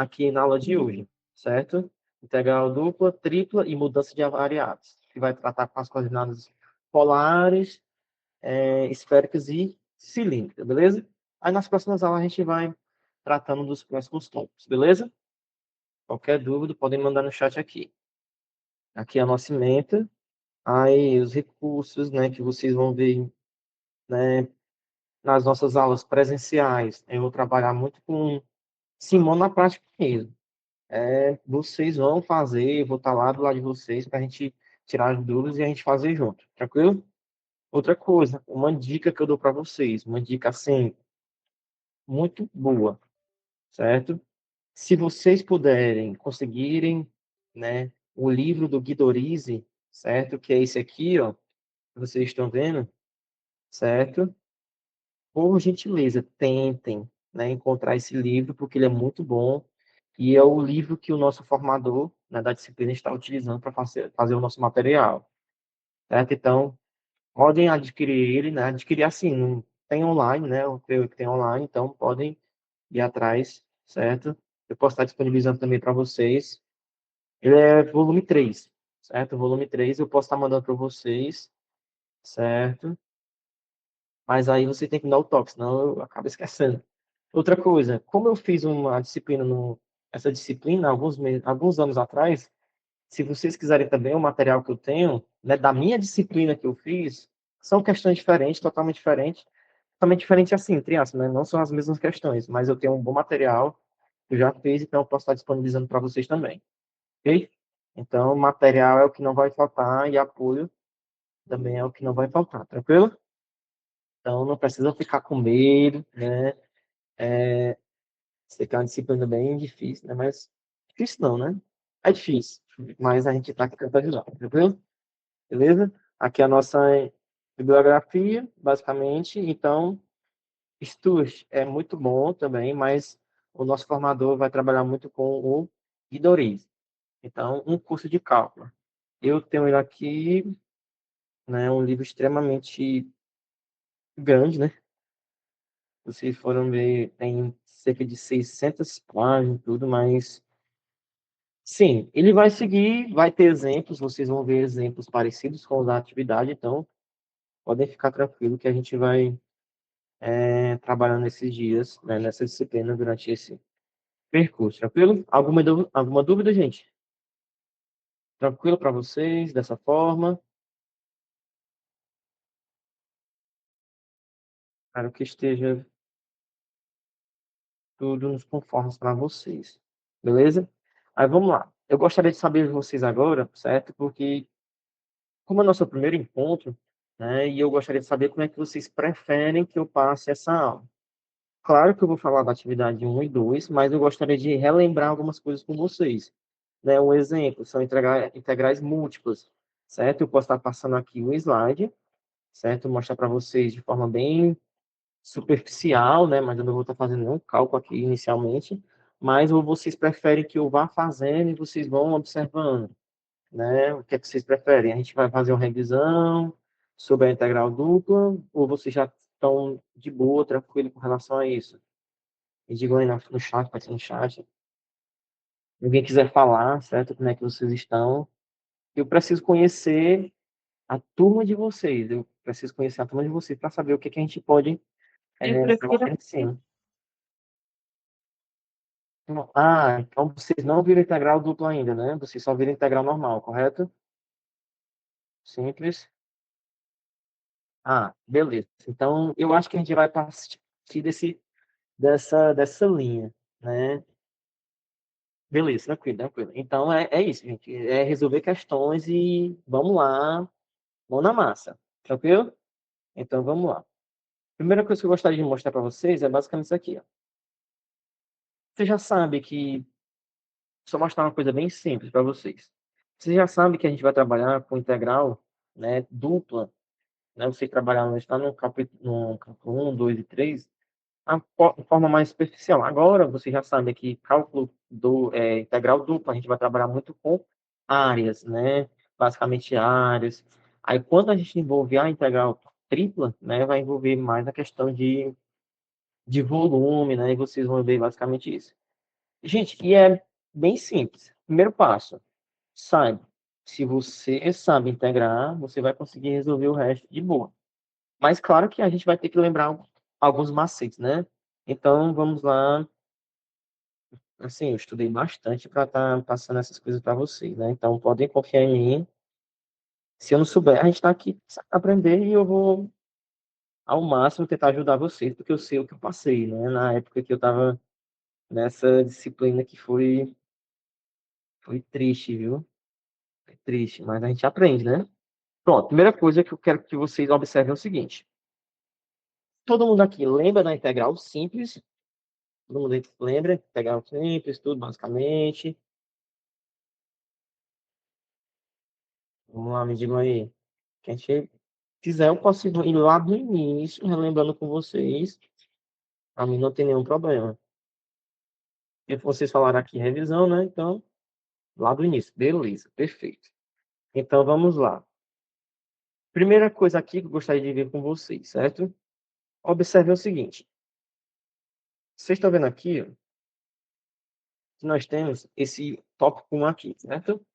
aqui na aula de hoje, certo? Integral dupla, tripla e mudança de variáveis, que vai tratar com as coordenadas polares, esféricas e cilíndricas, beleza? Aí nas próximas aulas a gente vai tratando dos próximos tópicos, beleza? Qualquer dúvida, podem mandar no chat aqui. Aqui é a nossa ementa, aí os recursos, né, que vocês vão ver, né, nas nossas aulas presenciais. Eu vou trabalhar muito com Simão na prática mesmo. Vocês vão fazer, eu vou estar lá do lado de vocês para a gente tirar as dúvidas e a gente fazer junto, tranquilo? Outra coisa, uma dica que eu dou para vocês, uma dica assim, muito boa, certo? Se vocês puderem, conseguirem, né, o livro do Guido Risi, certo? Que é esse aqui, ó, que vocês estão vendo, certo? Por gentileza, tentem, né, encontrar esse livro, porque ele é muito bom e é o livro que o nosso formador, né, da disciplina está utilizando para fazer o nosso material, certo? Então, podem adquirir ele, né? Adquirir assim, não tem online, né? Eu creio que tem online, então podem ir atrás, certo? Eu posso estar disponibilizando também para vocês. Ele é volume 3, certo? Volume 3 eu posso estar mandando para vocês, certo? Mas aí você tem que dar o toque, senão eu acabo esquecendo. Outra coisa, como eu fiz uma disciplina essa disciplina alguns anos atrás, se vocês quiserem também o material que eu tenho, né, da minha disciplina que eu fiz, são questões diferentes, totalmente diferentes assim, entre aspas, né? Não são as mesmas questões, mas eu tenho um bom material que eu já fiz, então eu posso estar disponibilizando para vocês também, ok? Então, material é o que não vai faltar e apoio também é o que não vai faltar, tranquilo? Então, não precisa ficar com medo, né? Sei que é uma disciplina bem difícil, né? Mas difícil não, né? É difícil, mas a gente está aqui tentando ajudar, tranquilo? Beleza? Aqui é a nossa bibliografia, basicamente. Então, Stuart é muito bom também, mas o nosso formador vai trabalhar muito com o Guidoriz. Então, um curso de cálculo. Eu tenho ele aqui, né, um livro extremamente grande, né? Vocês foram ver, tem cerca de 600 páginas, tudo, mas sim, ele vai seguir, vai ter exemplos, vocês vão ver exemplos parecidos com os da atividade, então podem ficar tranquilo que a gente vai trabalhando esses dias, né, nessa disciplina durante esse percurso, tranquilo? Alguma dúvida, gente? Tranquilo para vocês, dessa forma? Espero que esteja tudo nos conformes para vocês, beleza? Aí vamos lá. Eu gostaria de saber de vocês agora, certo? Porque, como é nosso primeiro encontro, né, e eu gostaria de saber como é que vocês preferem que eu passe essa aula. Claro que eu vou falar da atividade um e 2, mas eu gostaria de relembrar algumas coisas com vocês. Né? Um exemplo, são integrais múltiplas, certo? Eu posso estar passando aqui o slide, certo? Mostrar para vocês de forma bem superficial, né? Mas eu não vou estar fazendo nenhum cálculo aqui inicialmente, mas ou vocês preferem que eu vá fazendo e vocês vão observando, né? O que é que vocês preferem? A gente vai fazer uma revisão sobre a integral dupla, ou vocês já estão de boa, tranquilo com relação a isso? Me digam aí no chat, pode ser no chat. Ninguém quiser falar, certo? Como é que vocês estão? Eu preciso conhecer a turma de vocês. Eu preciso conhecer a turma de vocês para saber o que, que a gente pode Eu trabalhar prefiro. em cima. Então vocês não viram integral duplo ainda, né? Vocês só viram integral normal, correto? Simples. Beleza. Então, eu acho que a gente vai partir dessa linha, né? Beleza, tranquilo, tranquilo. Então, é isso, gente. É resolver questões e vamos lá, mão na massa. Tranquilo? Então, vamos lá. Primeira coisa que eu gostaria de mostrar para vocês é basicamente isso aqui. Ó. Você já sabe que... Só mostrar uma coisa bem simples para vocês. Você já sabe que a gente vai trabalhar com integral, né, dupla, né? Vocês trabalharam, está no capítulo 1, 2 e 3, de forma mais superficial. Agora, você já sabe que cálculo integral dupla, a gente vai trabalhar muito com áreas, né? Basicamente áreas. Aí, quando a gente envolve a integral tripla, né, vai envolver mais a questão de volume, né? E vocês vão ver basicamente isso. Gente, e é bem simples. Primeiro passo, saiba. Se você sabe integrar, você vai conseguir resolver o resto de boa. Mas claro que a gente vai ter que lembrar alguns macetes, né? Então, vamos lá. Assim, eu estudei bastante para estar passando essas coisas para vocês, né? Então, podem confiar em mim. Se eu não souber, a gente está aqui para aprender e eu vou, ao máximo, tentar ajudar vocês, porque eu sei o que eu passei, né? Na época que eu estava nessa disciplina que foi triste, viu? Foi triste, mas a gente aprende, né? Pronto, primeira coisa que eu quero que vocês observem é o seguinte. Todo mundo aqui lembra da integral simples? Todo mundo aqui lembra? Integral simples, tudo basicamente. Vamos lá, me digam aí. Quem quiser, eu posso ir lá do início, relembrando com vocês. Para mim não tem nenhum problema. E vocês falaram aqui revisão, né? Então, lá do início. Beleza, perfeito. Então, vamos lá. Primeira coisa aqui que eu gostaria de ver com vocês, certo? Observe o seguinte. Vocês estão vendo aqui, ó, que nós temos esse tópico 1 aqui, certo?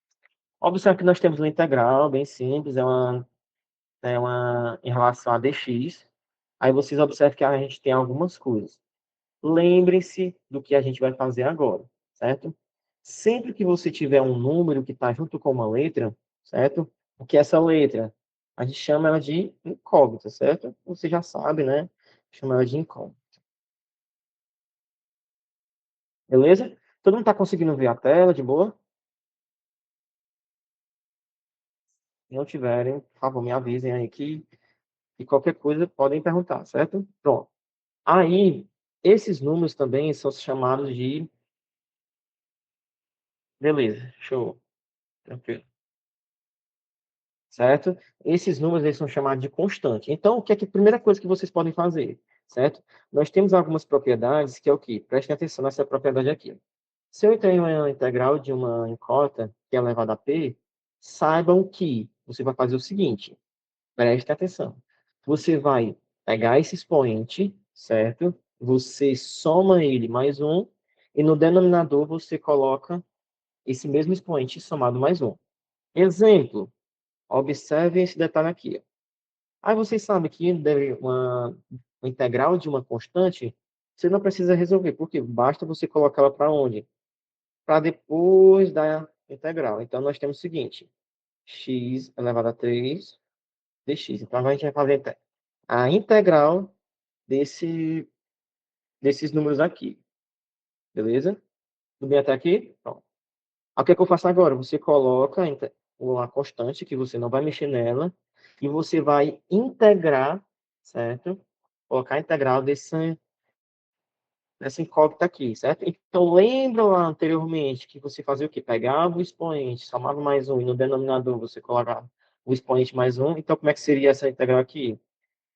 Observe que nós temos uma integral bem simples, é uma em relação a dx. Aí vocês observam que a gente tem algumas coisas. Lembre-se do que a gente vai fazer agora, certo? Sempre que você tiver um número que está junto com uma letra, certo? O que é essa letra? A gente chama ela de incógnita, certo? Você já sabe, né? Chama ela de incógnita. Beleza? Todo mundo está conseguindo ver a tela de boa? Se não tiverem, por favor, me avisem aí que e qualquer coisa podem perguntar, certo? Pronto. Aí, esses números também são chamados de. Beleza, show. Tranquilo. Certo? Esses números eles são chamados de constante. Então, o que é que a primeira coisa que vocês podem fazer, certo? Nós temos algumas propriedades que é o quê? Prestem atenção nessa propriedade aqui. Se eu tenho uma integral de uma incógnita que é elevada a p, saibam que você vai fazer o seguinte, preste atenção. Você vai pegar esse expoente, certo? Você soma ele mais um, e no denominador você coloca esse mesmo expoente somado mais um. Exemplo, observe esse detalhe aqui. Aí vocês sabem que deve uma integral de uma constante, você não precisa resolver, porque basta você colocar ela para onde? Para depois da integral. Então, nós temos o seguinte, x elevado a 3 dx. Então, a gente vai fazer a integral desses números aqui, beleza? Tudo bem até aqui? Pronto. O que é que eu faço agora? Você coloca uma constante que você não vai mexer nela e você vai integrar, certo? Colocar a integral dessa incógnita aqui, certo? Então, lembra lá anteriormente que você fazia o quê? Pegava o expoente, somava mais um e no denominador você colocava o expoente mais um. Então, como é que seria essa integral aqui?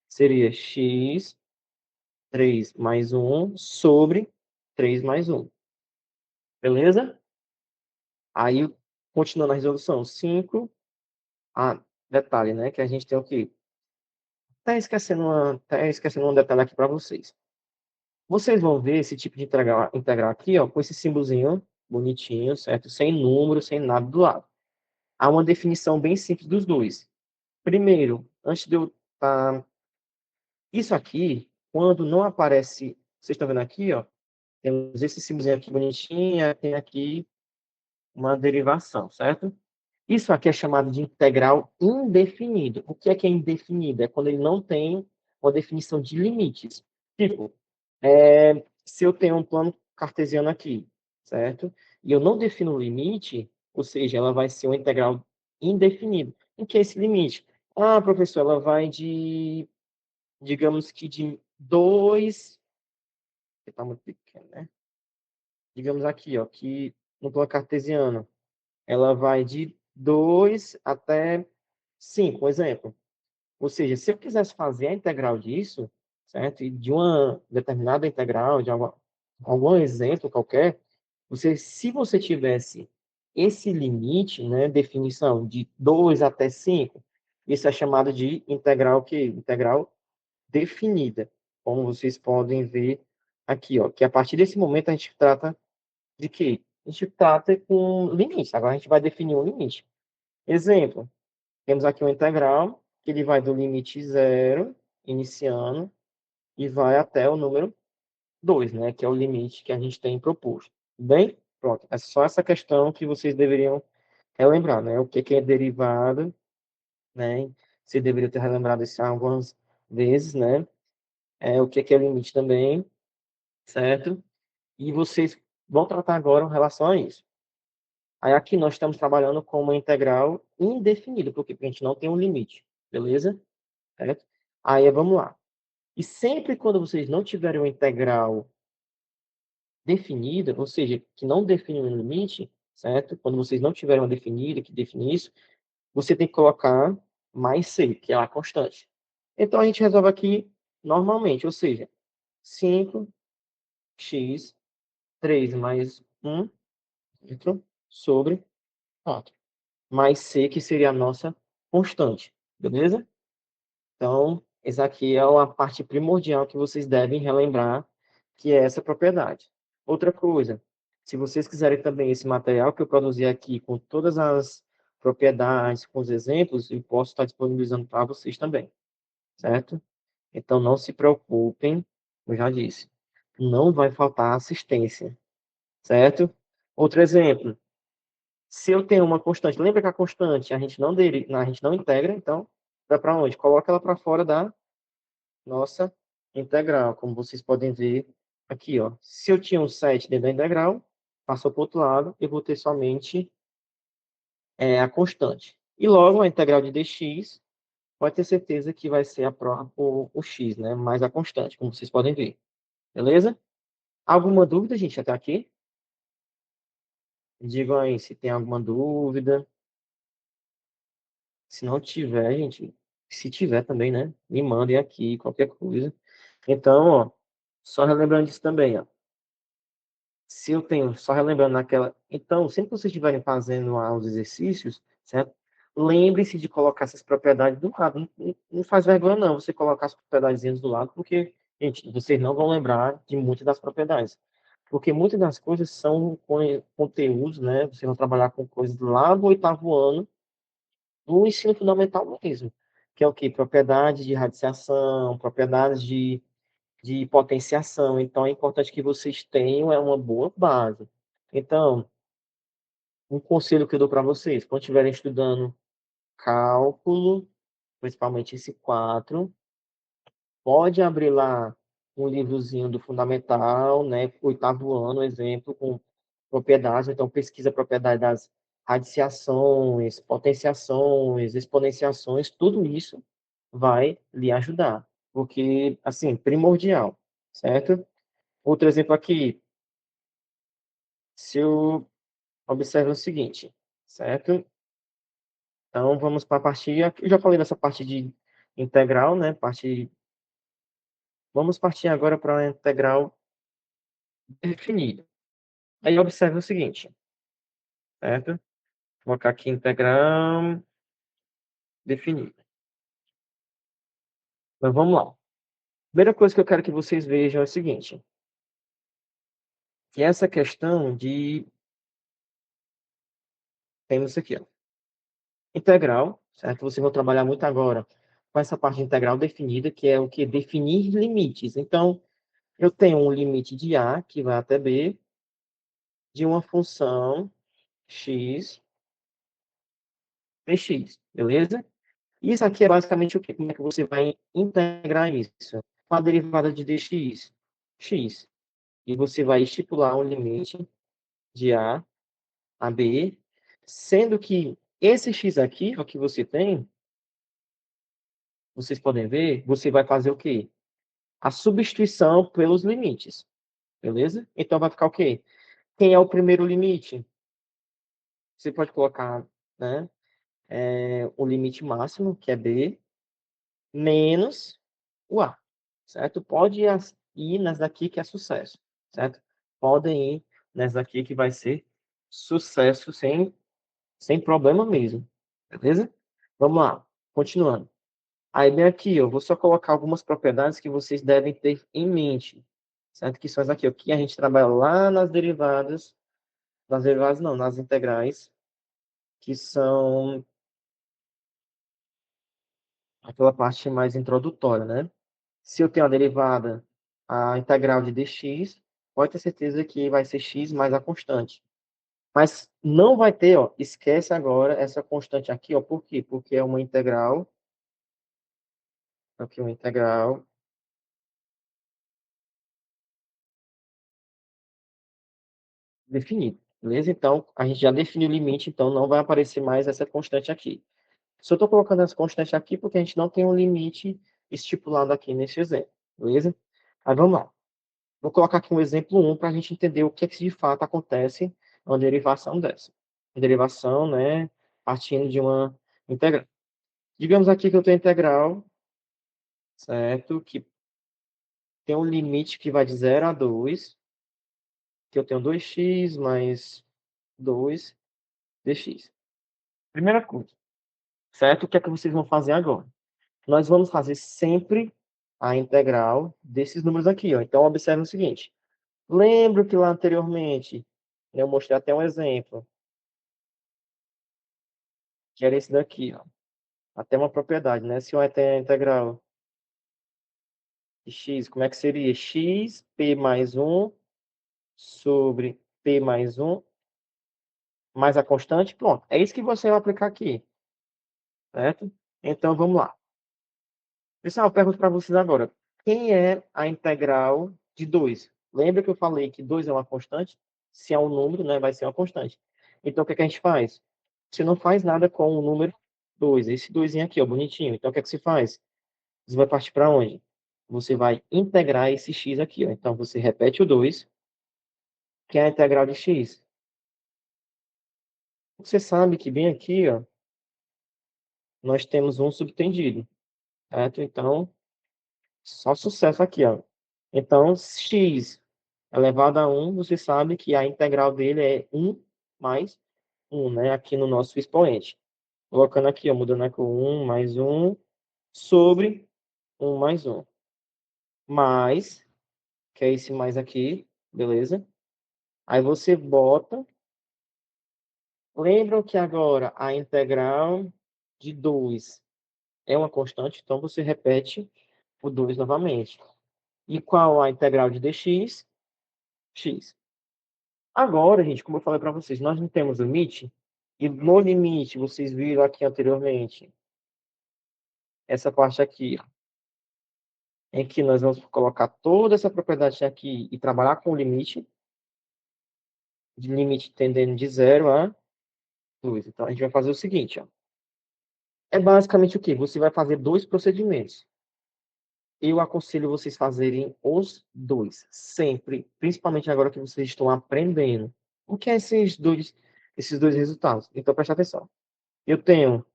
Seria x 3 mais um sobre 3 mais um. Beleza? Aí, continuando a resolução, 5. Ah, detalhe, né? Que a gente tem o quê? Tá esquecendo um detalhe aqui para vocês. Vocês vão ver esse tipo de integral aqui, ó, com esse símbolozinho bonitinho, certo? Sem número, sem nada do lado. Há uma definição bem simples dos dois. Primeiro, antes de eu tá, isso aqui, quando não aparece, vocês estão vendo aqui, ó, temos esse símbolozinho aqui bonitinho, tem aqui uma derivação, certo? Isso aqui é chamado de integral indefinido. O que é indefinido? É quando ele não tem uma definição de limites. Tipo, se eu tenho um plano cartesiano aqui, certo? E eu não defino o limite, ou seja, ela vai ser uma integral indefinida. O que é esse limite? Ah, professor, ela vai digamos que de 2, que está muito pequeno, né? Digamos aqui, ó, que no plano cartesiano, ela vai de 2 até 5, um exemplo. Ou seja, se eu quisesse fazer a integral disso, certo? E de uma determinada integral, de algum exemplo qualquer, se você tivesse esse limite, né, definição de 2 até 5, isso é chamado de integral que integral definida, como vocês podem ver aqui, ó, que a partir desse momento a gente trata de que a gente trata com limites. Agora a gente vai definir um limite. Exemplo, temos aqui uma integral, que ele vai do limite zero, iniciando, e vai até o número 2, né? Que é o limite que a gente tem proposto. Bem, pronto. É só essa questão que vocês deveriam relembrar, né? O que que é derivada, né? Você deveria ter relembrado isso algumas vezes, né? O que que é limite também, certo? E vocês vão tratar agora em relação a isso. Aí aqui nós estamos trabalhando com uma integral indefinida, porque a gente não tem um limite, beleza? Certo? Aí vamos lá. E sempre quando vocês não tiverem uma integral definida, ou seja, que não define um limite, certo? Quando vocês não tiverem uma definida que define isso, você tem que colocar mais c, que é a constante. Então a gente resolve aqui normalmente, ou seja, 5x 3 mais 1 sobre 4. Mais c, que seria a nossa constante, beleza? Então, essa aqui é a parte primordial que vocês devem relembrar, que é essa propriedade. Outra coisa, se vocês quiserem também esse material que eu produzi aqui, com todas as propriedades, com os exemplos, eu posso estar disponibilizando para vocês também, certo? Então, não se preocupem, eu já disse, não vai faltar assistência, certo? Outro exemplo, se eu tenho uma constante, lembra que a constante a gente não integra, então vai para onde? Coloca ela para fora da nossa integral, como vocês podem ver aqui, ó. Se eu tinha um 7 dentro da integral, passou para o outro lado, eu vou ter somente a constante. E logo a integral de dx, pode ter certeza que vai ser o x, né? Mais a constante, como vocês podem ver. Beleza? Alguma dúvida, gente, até aqui? Digam aí se tem alguma dúvida. Se não tiver, gente, se tiver também, né? Me mandem aqui qualquer coisa. Então, ó, só relembrando disso também, ó. Se eu tenho, só relembrando naquela. Então, sempre que vocês estiverem fazendo lá os exercícios, certo? Lembre-se de colocar essas propriedades do lado. Não faz vergonha, não, você colocar as propriedades do lado, porque, gente, vocês não vão lembrar de muitas das propriedades. Porque muitas das coisas são conteúdos, né? Vocês vão trabalhar com coisas lá do oitavo ano do ensino fundamental mesmo. Que é o quê? Propriedades de radiação, propriedades de potenciação. Então, é importante que vocês tenham uma boa base. Então, um conselho que eu dou para vocês, quando estiverem estudando cálculo, principalmente esse 4, pode abrir lá um livrozinho do fundamental, né, oitavo ano, exemplo, com propriedades. Então, pesquisa a propriedade das radiciações, potenciações, exponenciações, tudo isso vai lhe ajudar, porque, assim, primordial, certo? Outro exemplo aqui, se eu observo o seguinte, certo? Então, vamos para a parte, eu já falei dessa parte de integral, né? Vamos partir agora para a integral definida. Aí, observe o seguinte, certo? Vou colocar aqui integral definida. Então, vamos lá. Primeira coisa que eu quero que vocês vejam é o seguinte, que essa questão de, temos aqui, ó, integral, certo? Vocês vão trabalhar muito agora com essa parte de integral definida, que é o que? Definir limites. Então, eu tenho um limite de A, que vai até B, de uma função x dx, beleza? Isso aqui é basicamente o quê? Como é que você vai integrar isso? Com a derivada de dx, x. E você vai estipular um limite de A a B, sendo que esse x aqui, o que você tem, vocês podem ver, você vai fazer o quê? A substituição pelos limites, beleza? Então vai ficar o quê? Quem é o primeiro limite? Você pode colocar, né, o limite máximo, que é B, menos o A, certo? Pode ir nessa daqui que é sucesso, certo? Podem ir nessa daqui que vai ser sucesso sem problema mesmo, beleza? Vamos lá, continuando. Aí bem aqui, eu vou só colocar algumas propriedades que vocês devem ter em mente, certo? Que são as aqui, o que a gente trabalha lá nas derivadas nas derivadas não, nas integrais, que são aquela parte mais introdutória, né? Se eu tenho a derivada, a integral de dx, pode ter certeza que vai ser x mais a constante. Mas não vai ter, ó, esquece agora essa constante aqui, ó, por quê? Porque é uma integral, aqui uma integral definida, beleza? Então, a gente já definiu o limite, então não vai aparecer mais essa constante aqui. Só estou colocando essa constante aqui porque a gente não tem um limite estipulado aqui nesse exemplo, beleza? Aí vamos lá. Vou colocar aqui um exemplo um para a gente entender o que, é que de fato acontece uma derivação dessa. Uma derivação, né, partindo de uma integral. Digamos aqui que eu tenho integral, certo? Que tem um limite que vai de 0 a 2, que eu tenho 2x mais 2 dx. Primeira coisa, certo? O que é que vocês vão fazer agora? Nós vamos fazer sempre a integral desses números aqui, ó. Então, observe o seguinte. Lembro que lá anteriormente eu mostrei até um exemplo, que era esse daqui, ó. Até uma propriedade, né? Se eu tenho a integral de x, como é que seria? X, p mais 1 sobre p mais 1 mais a constante, pronto. É isso que você vai aplicar aqui, certo? Então, vamos lá. Pessoal, eu pergunto para vocês agora. Quem é a integral de 2? Lembra que eu falei que 2 é uma constante? Se é um número, né, vai ser uma constante. Então, o que é que a gente faz? Você não faz nada com o número 2. Esse 2 aqui, ó, bonitinho. Então, o que é que você faz? Você vai partir para onde? Você vai integrar esse x aqui, ó. Então, você repete o 2, que é a integral de x. Você sabe que bem aqui, ó, nós temos um subtendido, certo? Então, só sucesso aqui, ó. Então, x elevado a 1, você sabe que a integral dele é 1 mais 1, né? Aqui no nosso expoente. Colocando aqui, ó, mudando aqui o 1 mais 1 sobre 1 mais 1. Mais, que é esse mais aqui, beleza? Aí você bota. Lembram que agora a integral de 2 é uma constante, então você repete o 2 novamente. E qual a integral de dx? X. Agora, gente, como eu falei para vocês, nós não temos limite. E no limite, vocês viram aqui anteriormente, essa parte aqui, em que nós vamos colocar toda essa propriedade aqui e trabalhar com o limite, de limite tendendo de 0 a 2. Então, a gente vai fazer o seguinte, ó. É basicamente o quê? Você vai fazer dois procedimentos. Eu aconselho vocês fazerem os dois, sempre, principalmente agora que vocês estão aprendendo. O que é esses dois resultados? Então, preste atenção. Eu tenho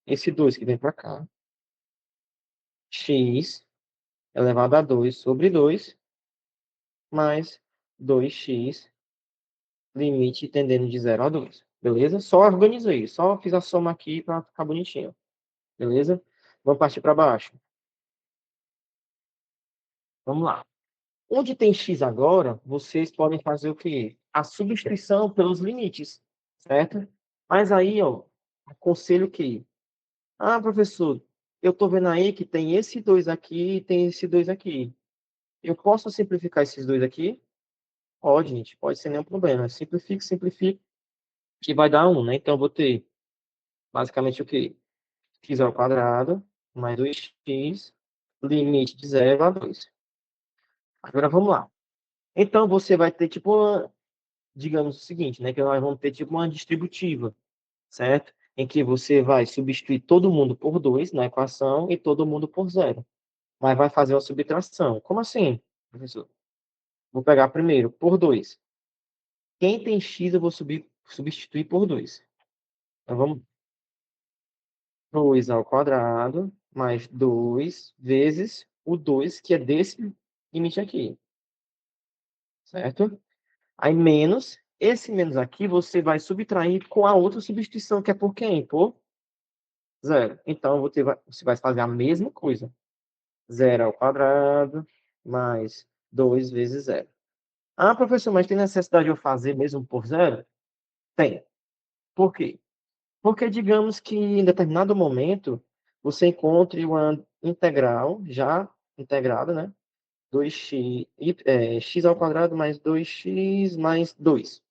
esse 2 que vem para cá, x elevado a 2 sobre 2, mais 2x, limite tendendo de 0 a 2. Beleza? Só organizei, só fiz a soma aqui para ficar bonitinho. Beleza? Vamos partir para baixo. Vamos lá. Onde tem x agora, vocês podem fazer o quê? A substituição pelos limites, certo? Mas aí, ó, aconselho que, professor, eu tô vendo aí que tem esse 2 aqui e tem esse 2 aqui. Eu posso simplificar esses dois aqui? Pode, gente, pode sem nenhum problema. Simplifique, simplifique, que vai dar um, né? Então, eu vou ter basicamente o quê? X ao quadrado mais 2x, limite de 0 a 2. Agora, vamos lá. Então, você vai ter, tipo, digamos o seguinte, né? Que nós vamos ter, tipo, uma distributiva, certo? Em que você vai substituir todo mundo por 2 na equação e todo mundo por 0. Mas vai fazer uma subtração. Como assim, professor? Vou pegar primeiro por 2. Quem tem x, eu vou substituir por 2. Então, vamos 2 ao quadrado mais 2 vezes o 2, que é desse limite aqui, certo? Aí menos, esse menos aqui você vai subtrair com a outra substituição, que é por quem? Por zero. Então, você vai fazer a mesma coisa. Zero ao quadrado mais 2 vezes zero. Ah, professor, mas tem necessidade de eu fazer mesmo por zero? Tem. Por quê? Porque digamos que em determinado momento você encontre uma integral já integrada, né? 2x, x ao quadrado mais 2x mais 2.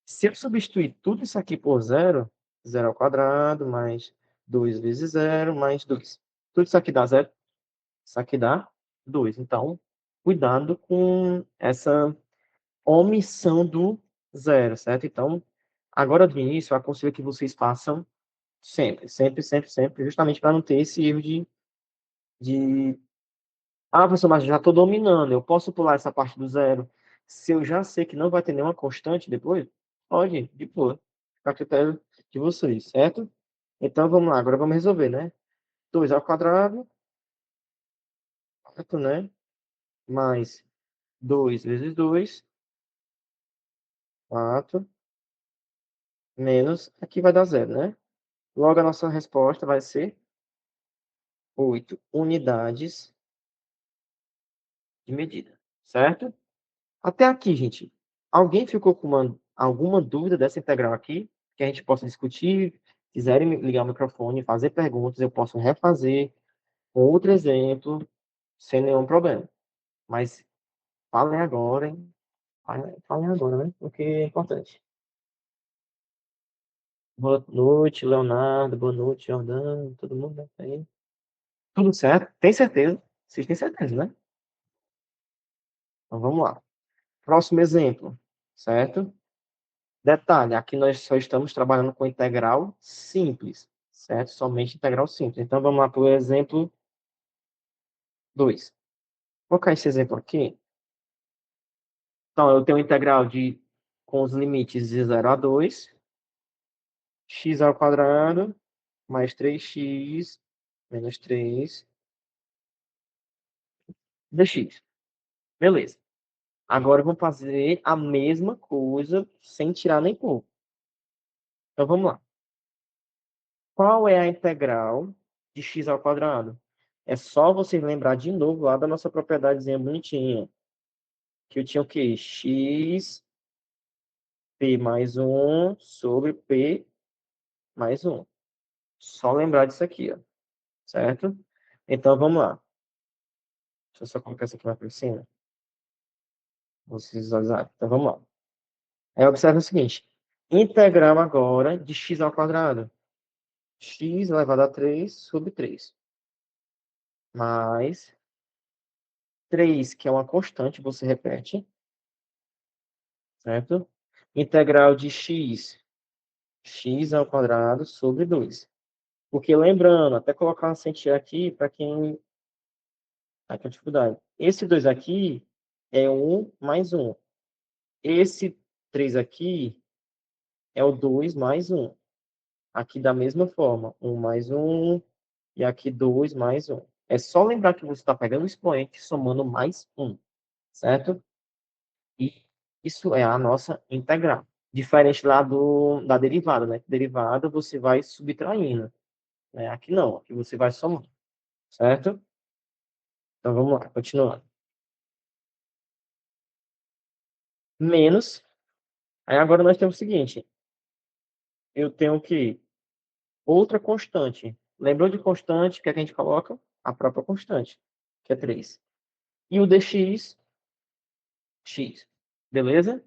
Se eu substituir tudo isso aqui por zero, zero ao quadrado mais 2 vezes zero mais 2. Tudo isso aqui dá zero, isso aqui dá 2. Então, cuidado com essa omissão do zero, certo? Então, agora do início, eu aconselho que vocês façam sempre, sempre, sempre, sempre, justamente para não ter esse erro de ah, professor, mas já estou dominando, eu posso pular essa parte do zero. Se eu já sei que não vai ter nenhuma constante depois, pode, de boa. Fica a critério de vocês, certo? Então vamos lá, agora vamos resolver, né? 2 ao quadrado, certo, né? Mais 2 vezes 2, 4, menos, aqui vai dar zero, né? Logo a nossa resposta vai ser 8 unidades de medida, certo? Até aqui, gente. Alguém ficou com alguma dúvida dessa integral aqui? Que a gente possa discutir? Quiserem ligar o microfone, fazer perguntas, eu posso refazer com outro exemplo, sem nenhum problema. Mas falem agora, hein? Falem agora, né? Porque é importante. Boa noite, Leonardo. Boa noite, Jordano. Todo mundo, né? Tá aí. Tudo certo? Tem certeza? Vocês têm certeza, né? Então vamos lá. Próximo exemplo, certo? Detalhe, aqui nós só estamos trabalhando com integral simples, certo? Somente integral simples. Então, vamos lá para o exemplo 2. Vou colocar esse exemplo aqui. Então, eu tenho integral com os limites de 0 a 2, x ao quadrado, mais 3x, menos 3, dx. Beleza. Agora, vamos fazer a mesma coisa, sem tirar nem pôr. Então, vamos lá. Qual é a integral de x ao quadrado? É só vocês lembrar de novo lá da nossa propriedadezinha bonitinha. Que eu tinha o quê? X, P mais um sobre P mais um. Só lembrar disso aqui, ó. Certo? Então, vamos lá. Deixa eu só colocar isso aqui mais por cima. Vocês visualizarem. Então, vamos lá. Aí, observa o seguinte. Integral agora de x ao quadrado. X elevado a 3 sobre 3. Mais 3, que é uma constante, você repete. Certo? Integral de x ao quadrado sobre 2. Porque lembrando, até colocar uma sentinha aqui para quem está com dificuldade. Esse 2 aqui é 1 mais 1. Esse 3 aqui é o 2 mais 1. Aqui da mesma forma, 1 mais 1 e aqui 2 mais 1. É só lembrar que você está pegando o expoente somando mais 1, certo? E isso é a nossa integral. Diferente lá da derivada, né? Derivada você vai subtraindo, né? Aqui não, aqui você vai somando, certo? Então vamos lá, continuando. Menos, aí agora nós temos o seguinte, eu tenho que outra constante. Lembrou de constante, o que é que a gente coloca? A própria constante, que é 3. E o dx, x. Beleza?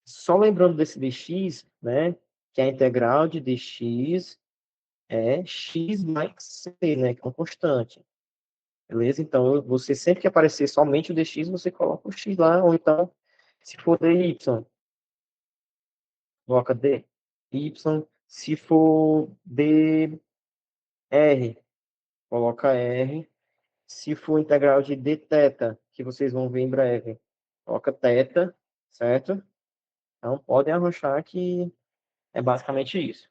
Só lembrando desse dx, né? Que a integral de dx é x mais c, né? Que é uma constante. Beleza? Então, você sempre que aparecer somente o dx, você coloca o x lá, ou então, se for dy, coloca dy. Se for dr, coloca r. Se for integral de dθ, que vocês vão ver em breve, coloca θ, certo? Então, podem arrochar que é basicamente isso.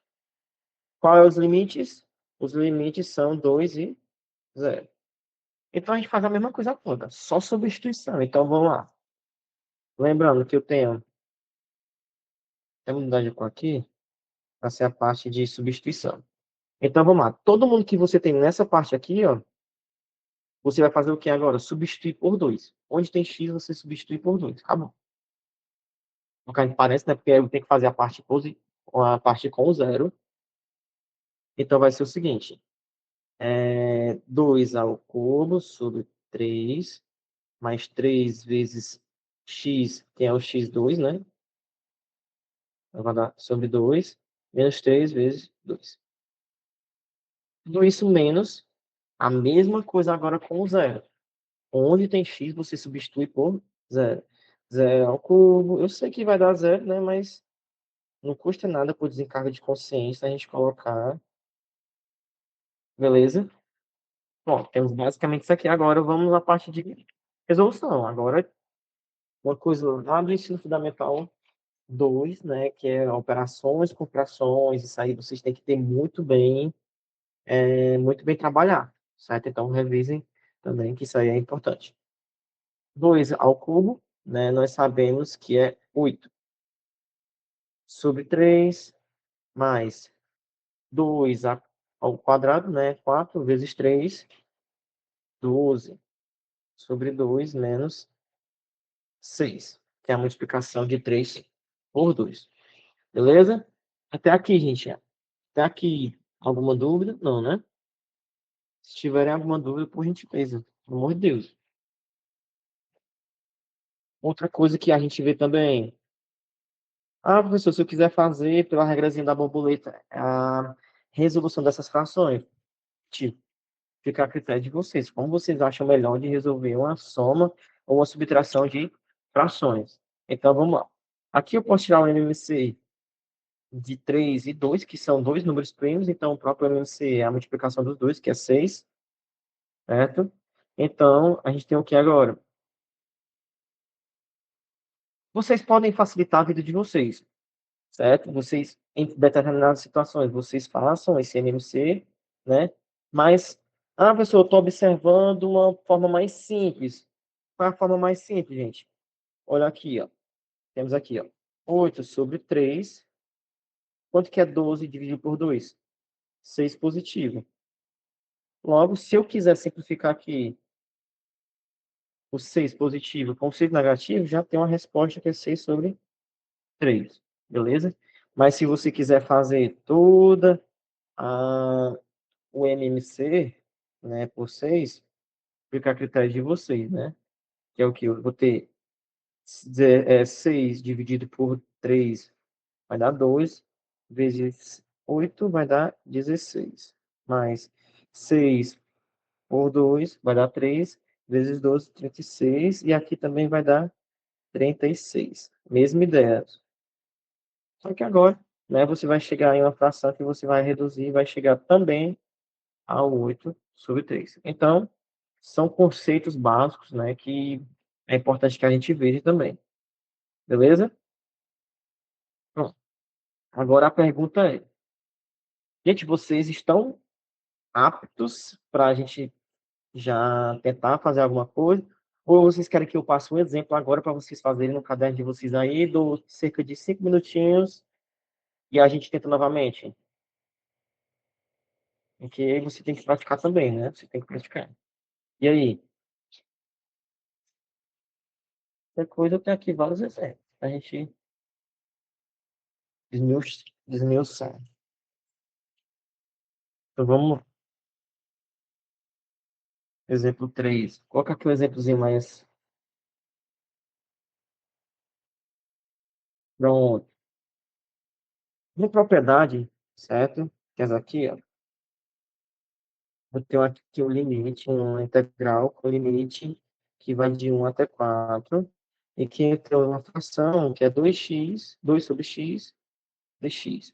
Qual é os limites? Os limites são 2 e 0. Então, a gente faz a mesma coisa toda, só substituição. Então, vamos lá. Lembrando que eu tenho... Vamos mudar de cor aqui, para ser a parte de substituição. Então, vamos lá. Todo mundo que você tem nessa parte aqui, ó, você vai fazer o que agora? Substituir por 2. Onde tem x, você substitui por 2. Acabou. No caso, parece, né? Porque eu tenho que fazer a parte com o zero. Então, vai ser o seguinte. 2 ao cubo sobre 3, mais 3 vezes x, que é o x2, né? Então, vai dar sobre 2, menos 3 vezes 2. Tudo isso menos a mesma coisa agora com o zero. Onde tem x, você substitui por zero. Zero ao cubo. Eu sei que vai dar zero, né? Mas não custa nada por desencargo de consciência a gente colocar. Beleza? Bom, temos basicamente isso aqui. Agora vamos à parte de resolução. Agora, uma coisa lá do ensino fundamental 2, né? Que é operações com frações. Isso aí vocês têm que ter muito bem trabalhado, certo? Então, revisem também que isso aí é importante. 2 ao cubo, né? Nós sabemos que é 8 sobre 3 mais 2 ao quadrado, né? 4 vezes 3, 12 sobre 2 menos 6, que é a multiplicação de 3 por 2. Beleza? Até aqui, gente. Até aqui, alguma dúvida? Não, né? Se tiverem alguma dúvida, por gentileza. Pelo amor de Deus. Outra coisa que a gente vê também. Ah, professor, se eu quiser fazer pela regrazinha da borboleta a resolução dessas frações, tipo, fica a critério de vocês. Como vocês acham melhor de resolver uma soma ou uma subtração de frações? Então, vamos lá. Aqui eu posso tirar o MMC de 3 e 2, que são dois números primos. Então, o próprio MMC é a multiplicação dos dois, que é 6, certo? Então, a gente tem o que agora? Vocês podem facilitar a vida de vocês, certo? Vocês, em determinadas situações, vocês façam esse MMC, né? Mas, professor, eu estou observando uma forma mais simples. Qual é a forma mais simples, gente? Olha aqui, ó. Temos aqui, ó. 8 sobre 3. Quanto que é 12 dividido por 2? 6 positivo. Logo, se eu quiser simplificar aqui o 6 positivo com o 6 negativo, já tem uma resposta que é 6 sobre 3. Beleza? Mas se você quiser fazer toda a o MMC, né, por 6, fica a critério de vocês, né? Que é o que eu vou ter 6 dividido por 3 vai dar 2, vezes 8 vai dar 16. Mais 6 por 2 vai dar 3, vezes 12, 36. E aqui também vai dar 36. Mesma ideia. Só que agora, né, você vai chegar em uma fração que você vai reduzir e vai chegar também a 8 sobre 3. Então, são conceitos básicos, né, que é importante que a gente veja também. Beleza? Pronto. Agora a pergunta é: gente, vocês estão aptos para a gente já tentar fazer alguma coisa? Ou vocês querem que eu passe um exemplo agora para vocês fazerem no caderno de vocês aí, dou cerca de 5 minutinhos e a gente tenta novamente? Porque aí você tem que praticar também, né? Você tem que praticar. E aí? Qualquer coisa, eu tenho aqui vários exemplos. A gente desmiuçar. Então vamos, exemplo 3. Coloca aqui um exemplozinho mais. Pronto. Uma propriedade, certo? Que essa aqui, ó. Eu tenho aqui o limite, uma integral com limite que vai de 1 até 4. E que tem uma fração que é 2x, 2 sobre x, dx.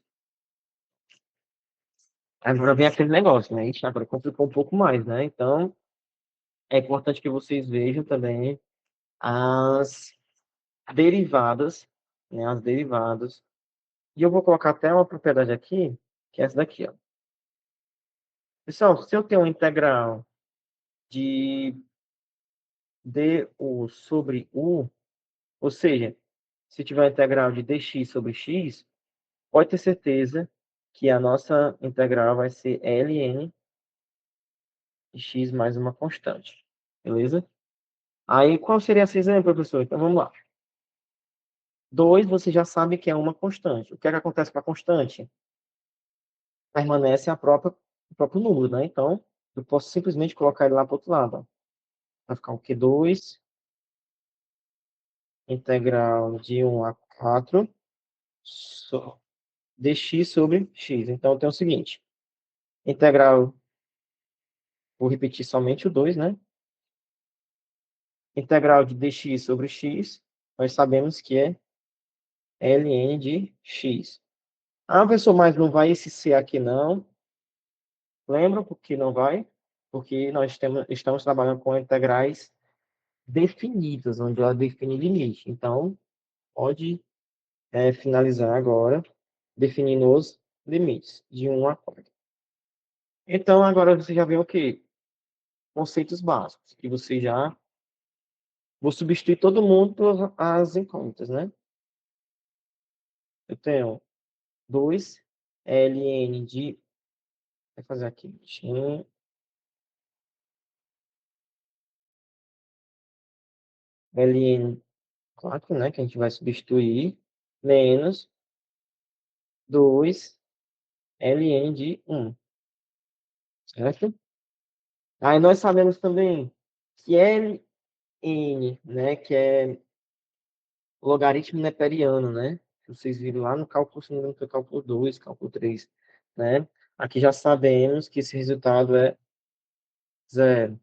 Agora vem aquele negócio, né? Isso agora complicou um pouco mais, né? Então, é importante que vocês vejam também as derivadas, né? As derivadas. E eu vou colocar até uma propriedade aqui, que é essa daqui, ó. Pessoal, se eu tenho uma integral de du sobre u, ou seja, se tiver uma integral de dx sobre x, pode ter certeza que a nossa integral vai ser ln de x mais uma constante. Beleza? Aí, qual seria esse exemplo, professor? Então, vamos lá. 2, você já sabe que é uma constante. O que é que acontece com a constante? Permanece o próprio número, né? Então, eu posso simplesmente colocar ele lá para o outro lado. Ó. Vai ficar o Q2, integral de 1 a 4, dx sobre x. Então, eu tenho o seguinte. Integral, vou repetir somente o 2, né? Integral de dx sobre x, nós sabemos que é ln de x. Ah, professor, mas não vai esse c aqui não. Lembra por que não vai? Porque estamos trabalhando com integrais definidas, onde ela define limite. Então, pode finalizar agora definindo os limites de 1 a 4. Então, agora você já vê o quê? Conceitos básicos, que você já... Vou substituir todo mundo por as incógnitas, né? Eu tenho 2 ln de... Vou fazer aqui. Ln 4, né? Que a gente vai substituir. Menos 2 ln de 1. Certo? Aí nós sabemos também que ln, né? Que é logaritmo neperiano, né? Vocês viram lá no cálculo, se não me engano, foi cálculo 2, cálculo 3, né? Aqui já sabemos que esse resultado é zero.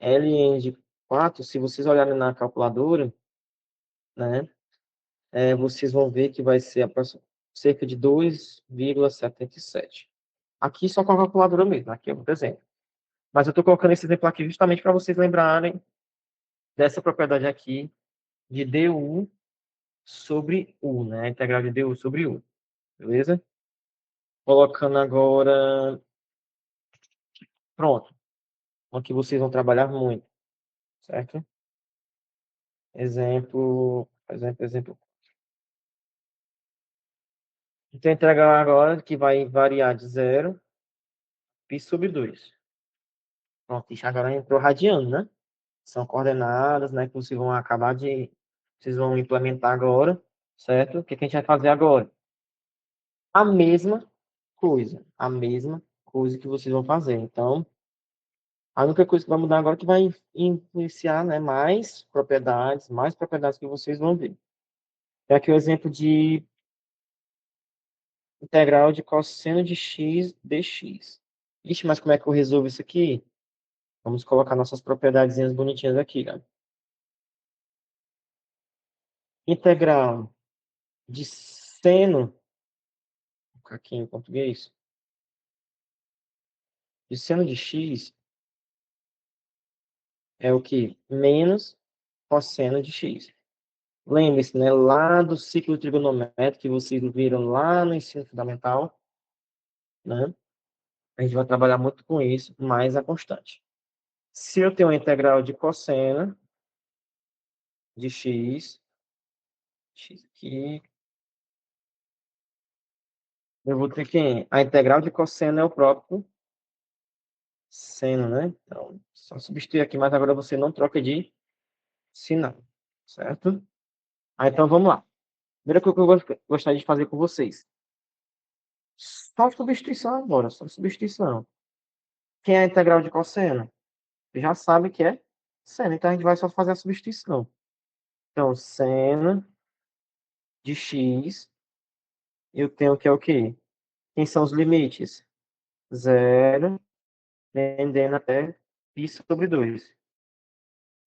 Ln de 4, se vocês olharem na calculadora, né? Vocês vão ver que vai ser cerca de 2,77. Aqui só com a calculadora mesmo, aqui é o exemplo. Mas eu estou colocando esse exemplo aqui justamente para vocês lembrarem dessa propriedade aqui de du sobre u, né? A integral de du sobre u, beleza? Colocando agora, pronto. Aqui vocês vão trabalhar muito, certo? Exemplo. Então, integral agora que vai variar de 0 π sobre 2. Pronto, isso agora entrou radiano, né? São coordenadas, né? Que vocês vão implementar agora, certo? O que que a gente vai fazer agora? A mesma a mesma coisa que vocês vão fazer. Então, a única coisa que vai mudar agora é que vai influenciar, né, mais propriedades que vocês vão ver. É aqui o exemplo de integral de cosseno de x dx. Ixi, mas como é que eu resolvo isso aqui? Vamos colocar nossas propriedadezinhas bonitinhas aqui, galera. Integral de seno, vou colocar aqui em português, de seno de x é o que? Menos cosseno de x. Lembre-se, né, lá do ciclo trigonométrico que vocês viram lá no ensino fundamental, né? A gente vai trabalhar muito com isso, mais a constante. Se eu tenho uma integral de cosseno de x aqui, eu vou ter que... A integral de cosseno é o próprio seno, né? Então, só substituir aqui, mas agora você não troca de sinal, certo? Então, vamos lá. Primeira coisa que eu gostaria de fazer com vocês. Só substituição agora, só substituição. Quem é a integral de cosseno? Já sabe que é seno, então a gente vai só fazer a substituição. Então, seno de x, eu tenho que é o quê? Quem são os limites? Zero, tendendo até π sobre 2.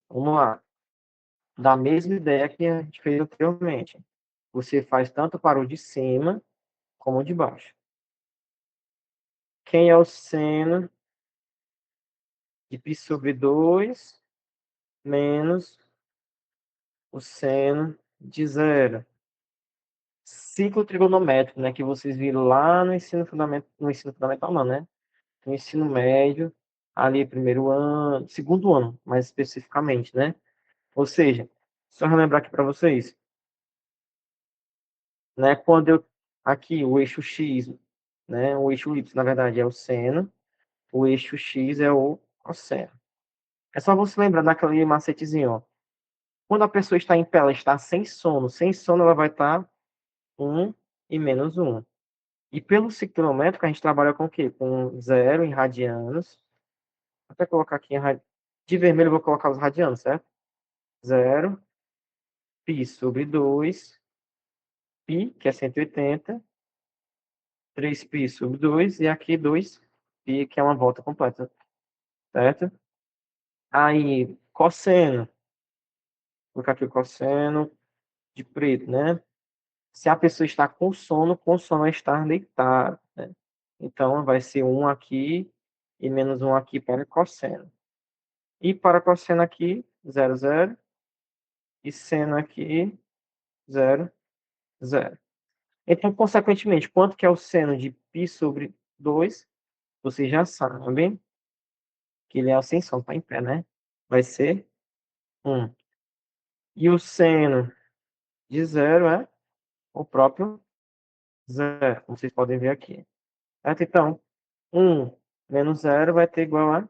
Vamos lá. Da mesma ideia que a gente fez anteriormente. Você faz tanto para o de cima como o de baixo. Quem é o seno de π sobre 2 menos o seno de zero? Ciclo trigonométrico, né, que vocês viram lá no ensino fundamental não, né? No ensino médio, ali primeiro ano, segundo ano, mais especificamente, né? Ou seja, só relembrar aqui para vocês, né, quando eu aqui o eixo x, né, o eixo y, na verdade é o seno, o eixo x é o cosseno. É só você lembrar daquele macetezinho, ó. Quando a pessoa está em pé, ela está sem sono. Sem sono, ela vai estar 1 e menos 1. E pelo ciclométrico, a gente trabalha com o quê? Com 0 em radianos. Vou até colocar aqui de vermelho, eu vou colocar os radianos, certo? 0, π sobre 2, π, que é 180, 3π sobre 2, e aqui 2π, que é uma volta completa, certo? Aí, cosseno. Vou colocar aqui o cosseno de preto, né? Se a pessoa está com sono é estar deitado, né? Então, vai ser 1 aqui e menos 1 aqui para cosseno. E para cosseno aqui, 0, 0. E seno aqui, 0, 0. Então, consequentemente, quanto que é o seno de π sobre 2? Vocês já sabem que ele é sem som, está em pé, né? Vai ser 1. E o seno de 0 é o próprio 0, como vocês podem ver aqui. Certo? Então, 1 menos 0 vai ter igual a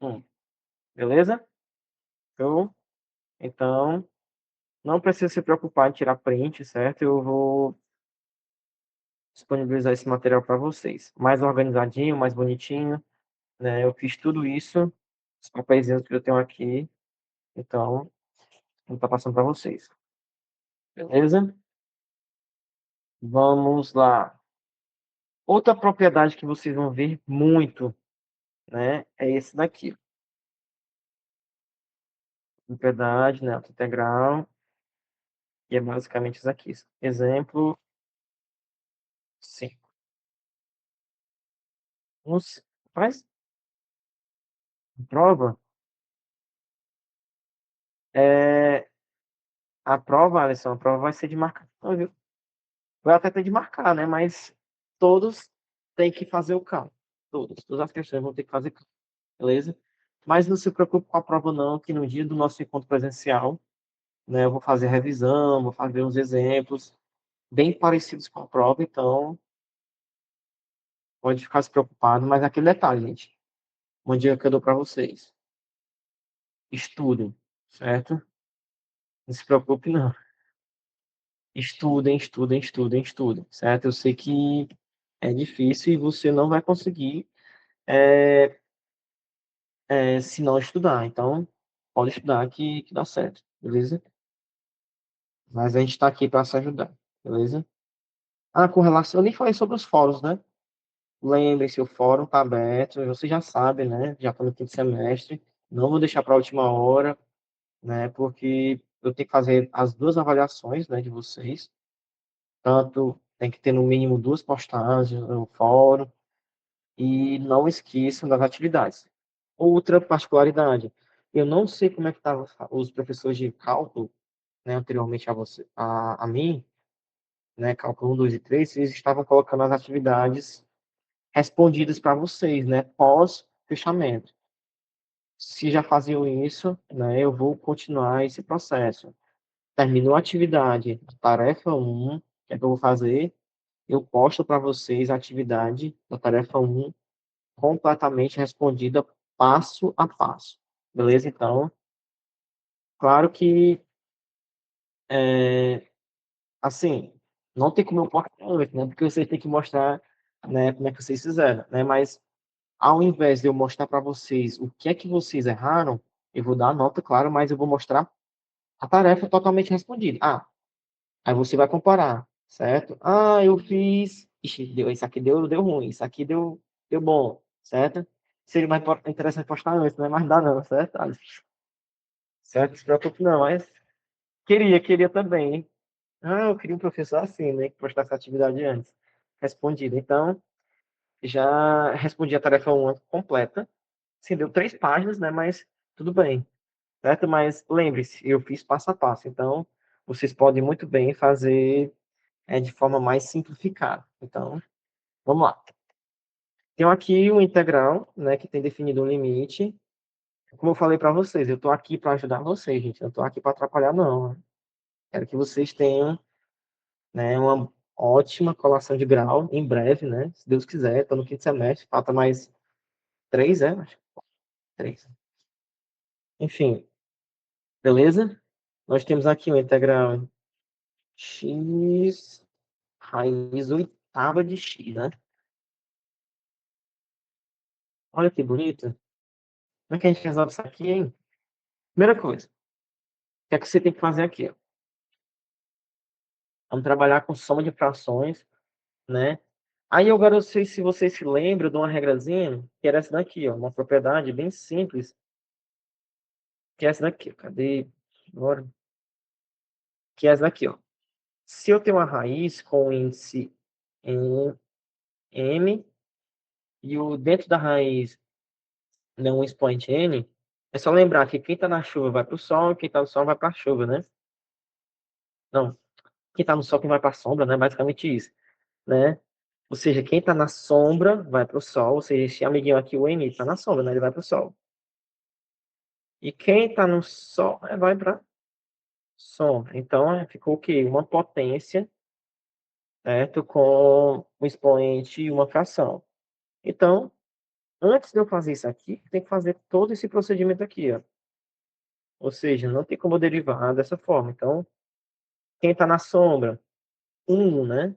1. Beleza? Então, não precisa se preocupar em tirar print, certo? Eu vou disponibilizar esse material para vocês. Mais organizadinho, mais bonitinho, né? Eu fiz tudo isso, os papéis que eu tenho aqui, então, vou estar passando para vocês. Beleza? Vamos lá. Outra propriedade que vocês vão ver muito, né? É esse daqui. Propriedade, né? Integral. E é basicamente isso aqui. Exemplo 5. Faz prova. É, a prova, Alisson, a prova vai ser de marcação, viu? Vai até ter de marcar, né? Mas todos têm que fazer o cálculo. Todas as questões vão ter que fazer cálculo, beleza? Mas não se preocupe com a prova, não, que no dia do nosso encontro presencial, né, eu vou fazer revisão, vou fazer uns exemplos bem parecidos com a prova, então pode ficar se preocupado, mas aquele detalhe, gente. Uma dica que eu dou para vocês: estudem, certo? Não se preocupe, não. Estudem, estudem, estudem, estudem, certo? Eu sei que é difícil e você não vai conseguir é, se não estudar. Então, pode estudar que dá certo, beleza? Mas a gente está aqui para se ajudar, beleza? Ah, com relação, eu nem falei sobre os fóruns, né? Lembre-se, o fórum está aberto, você já sabe, né? Já está no quinto semestre. Não vou deixar para a última hora, né? Porque eu tenho que fazer as duas avaliações, né, de vocês. Tanto tem que ter no mínimo 2 postagens no fórum. E não esqueçam das atividades. Outra particularidade, eu não sei como é que estavam os professores de cálculo, né, anteriormente a mim, né, cálculo 1, 2 e 3, eles estavam colocando as atividades respondidas para vocês, né, pós fechamento. Se já faziam isso, né, eu vou continuar esse processo. Terminou a atividade, tarefa 1, que é que eu vou fazer, eu posto para vocês a atividade da tarefa 1 completamente respondida passo a passo. Beleza? Então, claro que, assim, não tem como eu postar antes, né? Porque vocês têm que mostrar, né, como é que vocês fizeram, né? Mas, ao invés de eu mostrar para vocês o que é que vocês erraram, eu vou dar a nota, claro, mas eu vou mostrar a tarefa totalmente respondida. Ah, aí você vai comparar, certo? Ah, eu fiz. Ixi, isso aqui deu ruim, isso aqui deu bom, certo? Seria mais interessante postar antes, né? Mas não dá não, certo? Certo? Não se preocupe não, mas queria também, hein? Ah, eu queria um professor assim, né? Que postasse a atividade antes. Respondida. Então, já respondi a tarefa 1 completa. Sim, deu 3 páginas, né? Mas tudo bem, certo? Mas lembre-se, eu fiz passo a passo. Então, vocês podem muito bem fazer de forma mais simplificada. Então, vamos lá. Tenho aqui o integral, né? Que tem definido um limite. Como eu falei para vocês, eu estou aqui para ajudar vocês, gente. Eu não estou aqui para atrapalhar, não. Quero que vocês tenham, né, uma ótima colação de grau em breve, né? Se Deus quiser, estou no quinto semestre, falta mais 3, acho. 3. Enfim, beleza? Nós temos aqui o integral x raiz oitava de x, né? Olha que bonito. Como é que a gente resolve isso aqui, hein? Primeira coisa, o que é que você tem que fazer aqui? Ó? Vamos trabalhar com soma de frações, né? Aí eu agora não sei se vocês se lembram de uma regrazinha, que era essa daqui, ó, uma propriedade bem simples, que é essa daqui. Cadê? Agora. Que é essa daqui, ó. Se eu tenho uma raiz com índice em m e o dentro da raiz não um expoente n, é só lembrar que quem está na chuva vai para o sol e quem está no sol vai para a chuva, né? Não, quem está no sol que vai para a sombra, né? Basicamente isso, né? Ou seja, quem está na sombra vai para o sol, ou seja, esse amiguinho aqui, o m, está na sombra, né? Ele vai para o sol. E quem está no sol vai para sombra. Então, ficou o quê? Uma potência, certo? Com um expoente e uma fração. Então, antes de eu fazer isso aqui, tem que fazer todo esse procedimento aqui, ó. Ou seja, não tem como derivar dessa forma. Então, quem está na sombra, 1, né?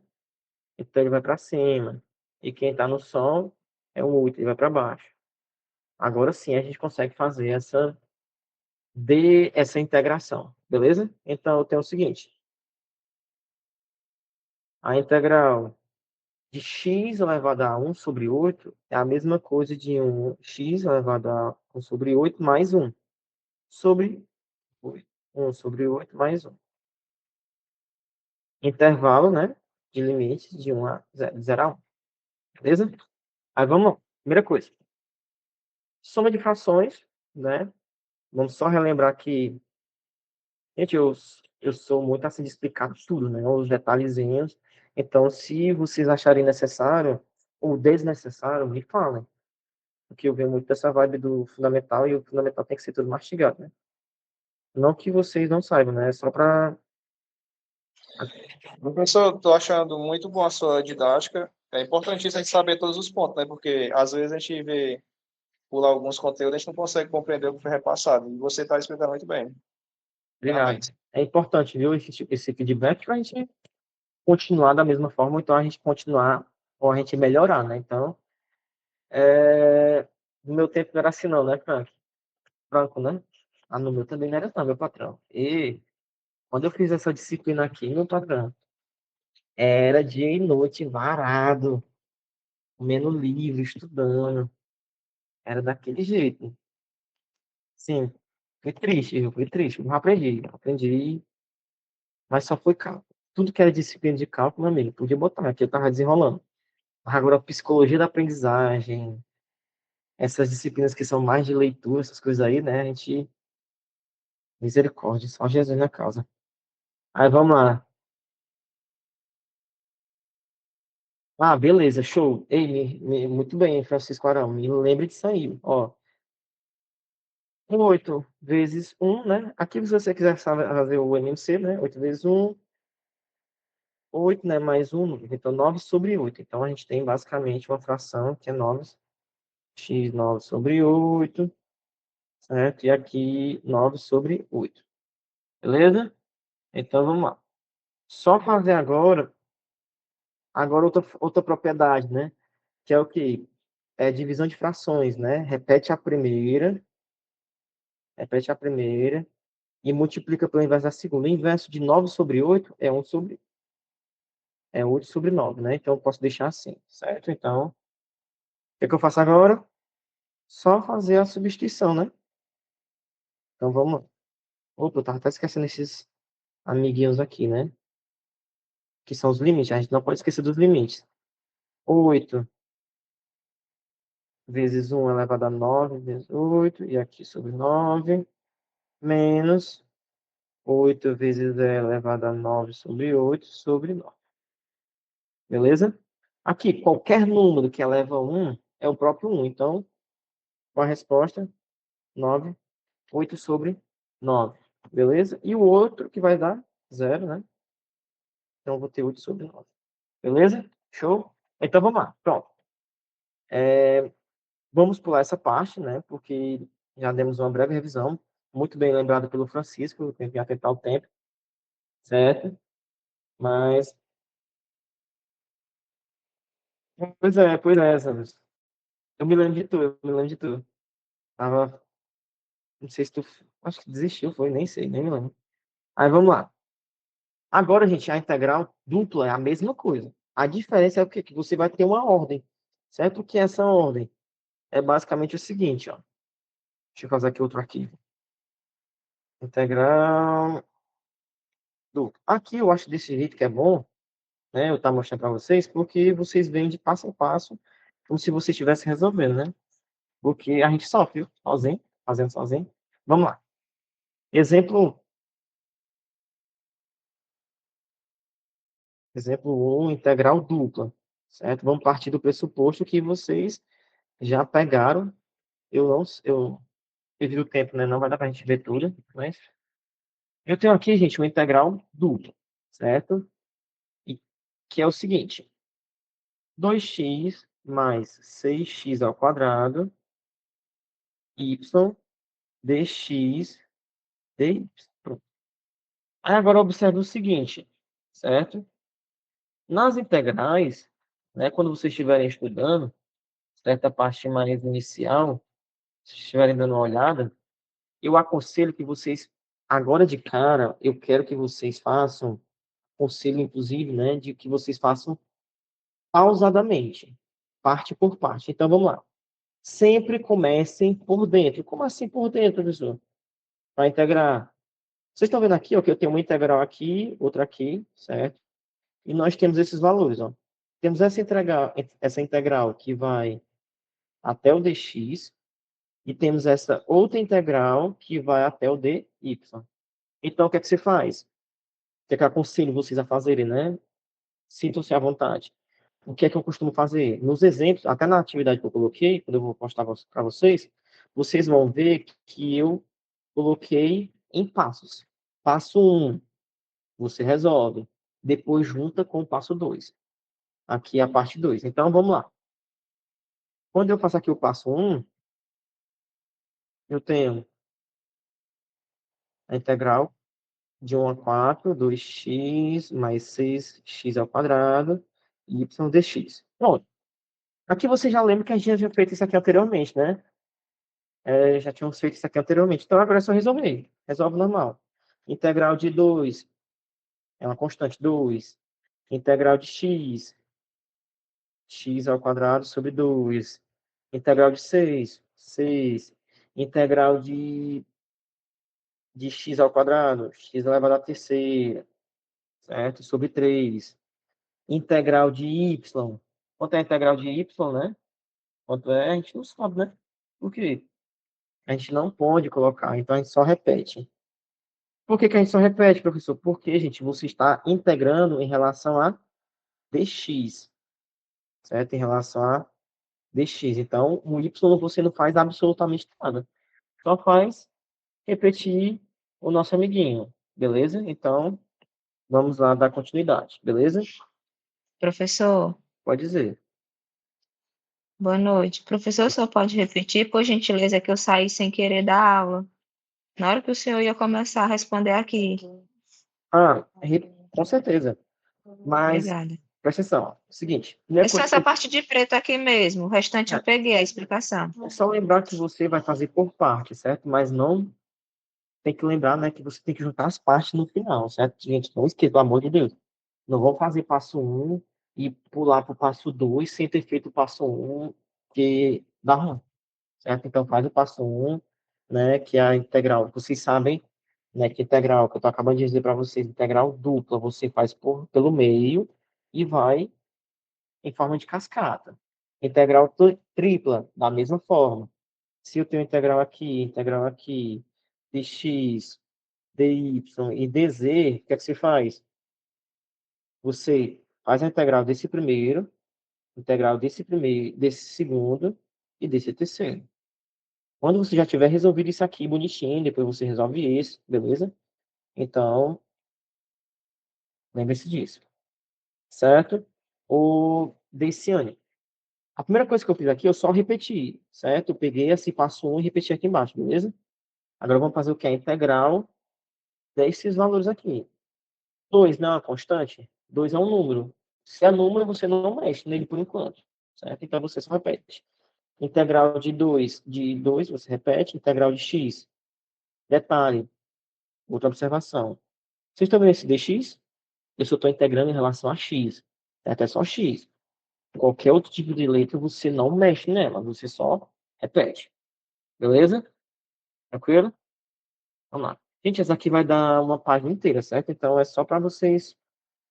Então ele vai para cima. E quem está no sol é o 8, ele vai para baixo. Agora sim a gente consegue fazer essa integração, beleza? Então eu tenho o seguinte: a integral de x elevado a 1 sobre 8 é a mesma coisa de x elevado a 1 sobre 8 mais 1 sobre 8. 1 sobre 8 mais 1. Intervalo, né? De limites de 1 a 0, de 0 a 1. Beleza? Aí vamos lá. Primeira coisa. Soma de frações, né? Vamos só relembrar que, gente, eu sou muito assim de explicar tudo, né? Os detalhezinhos. Então, se vocês acharem necessário ou desnecessário, me falem. Porque eu venho muito dessa vibe do fundamental e o fundamental tem que ser tudo mastigado, né? Não que vocês não saibam, né? É só para. Professor, estou achando muito boa a sua didática. É importantíssimo a gente saber todos os pontos, né? Porque às vezes a gente vê pular alguns conteúdos, a gente não consegue compreender o que foi repassado. E você está explicando muito bem. Obrigado. Parabéns. É importante, viu, esse feedback para a gente continuar da mesma forma, ou então a gente continuar, ou a gente melhorar, né? Então, no meu tempo não era assim não, né, Frank? Franco, né? Ah, no meu também não era não, meu patrão. E quando eu fiz essa disciplina aqui, meu patrão, era dia e noite varado, comendo livro, estudando. Era daquele jeito. Sim, foi triste, viu? Foi triste. Eu aprendi, mas só foi cálculo. Tudo que era disciplina de cálculo, meu amigo, podia botar, que eu tava desenrolando. Agora, psicologia da aprendizagem, essas disciplinas que são mais de leitura, essas coisas aí, né? A gente, misericórdia, só Jesus na causa. Aí vamos lá. Ah, beleza, show. Ei, muito bem, Francisco Arão. Me lembre disso aí. Ó, 8 vezes 1, né? Aqui, se você quiser fazer o MMC, né? 8 vezes 1, 8, né? Mais 1, então 9 sobre 8. Então, a gente tem basicamente uma fração que é 9, x 9 sobre 8, certo? E aqui 9 sobre 8. Beleza? Então, vamos lá. Só fazer agora outra propriedade, né? Que é o quê? É divisão de frações, né? Repete a primeira e multiplica pelo inverso da segunda. O inverso de 9 sobre 8 é 8 sobre 9, né? Então eu posso deixar assim, certo? Então, o que é que eu faço agora? Só fazer a substituição, né? Então vamos lá. Opa, eu tava até esquecendo esses amiguinhos aqui, né? Que são os limites. A gente não pode esquecer dos limites. 8 vezes 1 elevado a 9 vezes 8, e aqui sobre 9, menos 8 vezes e elevado a 9 sobre 8 sobre 9. Beleza? Aqui, qualquer número que eleva a 1 é o próprio 1. Então, com a resposta, 9, 8 sobre 9. Beleza? E o outro que vai dar 0, né? Então, eu vou ter 8 sobre 9. Beleza? Show? Então, vamos lá. Pronto. Vamos pular essa parte, né? Porque já demos uma breve revisão. muito bem lembrado pelo Francisco, tem que atentar o tempo, certo? Mas, pois é, Sandro. Eu me lembro de tudo, eu me lembro de tudo. Tava, não sei se tu, acho que desistiu, foi, nem sei, nem me lembro. Aí vamos lá. Agora, gente, a integral dupla é a mesma coisa. A diferença é o quê? Que você vai ter uma ordem, certo? O que é essa ordem? É basicamente o seguinte, ó. Deixa eu fazer aqui outro arquivo. Integral dupla. Aqui eu acho desse jeito que é bom, né? Eu estar mostrando para vocês, porque vocês veem de passo a passo, como se você estivesse resolvendo, né? Porque a gente sofre, viu? Sozinho, fazendo sozinho. Vamos lá. Exemplo 1. Exemplo 1, integral dupla, certo? Vamos partir do pressuposto que vocês já pegaram. Eu devido ao tempo, né? Não vai dar para a gente ver tudo, mas eu tenho aqui, gente, uma integral dupla, certo? E que é o seguinte: 2x mais 6x ao quadrado, y dx dy. Pronto. Aí agora observe o seguinte, certo? Nas integrais, né, quando vocês estiverem estudando, certa parte mais inicial, se estiverem dando uma olhada, eu aconselho que vocês, agora de cara, eu quero que vocês façam, aconselho inclusive, né, de que vocês façam pausadamente, parte por parte. Então vamos lá. Sempre comecem por dentro. Como assim por dentro, professor? Para integrar. Vocês estão vendo aqui, ó, que eu tenho uma integral aqui, outra aqui, certo? E nós temos esses valores, ó. Temos essa integral que vai até o dx, e temos essa outra integral que vai até o dy. Então, o que é que você faz? O que é que eu aconselho vocês a fazerem, né? Sintam-se à vontade. O que é que eu costumo fazer? Nos exemplos, até na atividade que eu coloquei, quando eu vou postar para vocês, vocês vão ver que eu coloquei em passos. Passo 1, você resolve. Depois junta com o passo 2. Aqui é a parte 2. Então, vamos lá. Quando eu faço aqui o passo 1, eu tenho a integral de 1 a 4, 2x mais 6x ao quadrado, y dx. Pronto. Aqui você já lembra que a gente já tinha feito isso aqui anteriormente, né? Já tínhamos feito isso aqui anteriormente. Então, agora é só resolver. Resolve normal. Integral de 2 é uma constante, 2. Integral de x ao quadrado sobre 2. Integral de 6, 6. Integral de x ao quadrado, x elevado à terceira, certo? Sobre 3. Integral de y. Quanto é a integral de y, né? Quanto é? A gente não sabe, né? Por quê? A gente não pode colocar, então a gente só repete. Por que que a gente só repete, professor? Porque, gente, você está integrando em relação a dx, certo? Em relação a dx. Então, o y você não faz absolutamente nada. Só faz repetir o nosso amiguinho, beleza? Então, vamos lá dar continuidade, beleza? Professor, Pode dizer. boa noite. Professor, só pode repetir, por gentileza, que eu saí sem querer da aula. Na hora que o senhor ia começar a responder aqui. Com certeza. Mas, Obrigada. presta atenção. Ó. Seguinte, primeira É só coisa essa parte de preto aqui mesmo. O restante eu peguei a explicação. é só lembrar que você vai fazer por parte, certo? Mas não tem que lembrar, né, que você tem que juntar as partes no final, certo? Gente, não esqueça, pelo amor de Deus. Não vão fazer passo um e pular para o passo 2 sem ter feito o passo um que dá ruim, certo? Então faz o passo um, né, que é a integral. Vocês sabem, né, que integral, que eu estou acabando de dizer para vocês, integral dupla, você faz pelo meio e vai em forma de cascata. Integral tripla, da mesma forma. Se eu tenho integral aqui, dx, dy e dz, o que é que você faz? Você faz a integral desse primeiro, desse segundo e desse terceiro. Quando você já tiver resolvido isso aqui bonitinho, depois você resolve esse, beleza? Então, lembre-se disso, certo? O Deiciane. A primeira coisa que eu fiz aqui, eu só repeti, certo? Eu peguei esse passo 1 e repeti aqui embaixo, beleza? Agora vamos fazer o que? A integral desses valores aqui. 2 não é uma constante? 2 é um número. Se é número, você não mexe nele por enquanto, certo? Então você só repete. Integral de 2 você repete. Integral de x. Detalhe, outra observação. Vocês estão vendo esse dx? Eu só estou integrando em relação a x, certo? É só x. Qualquer outro tipo de letra, você não mexe nela, você só repete. Beleza? Tranquilo? Vamos lá. Gente, essa aqui vai dar uma página inteira, certo? Então é só para vocês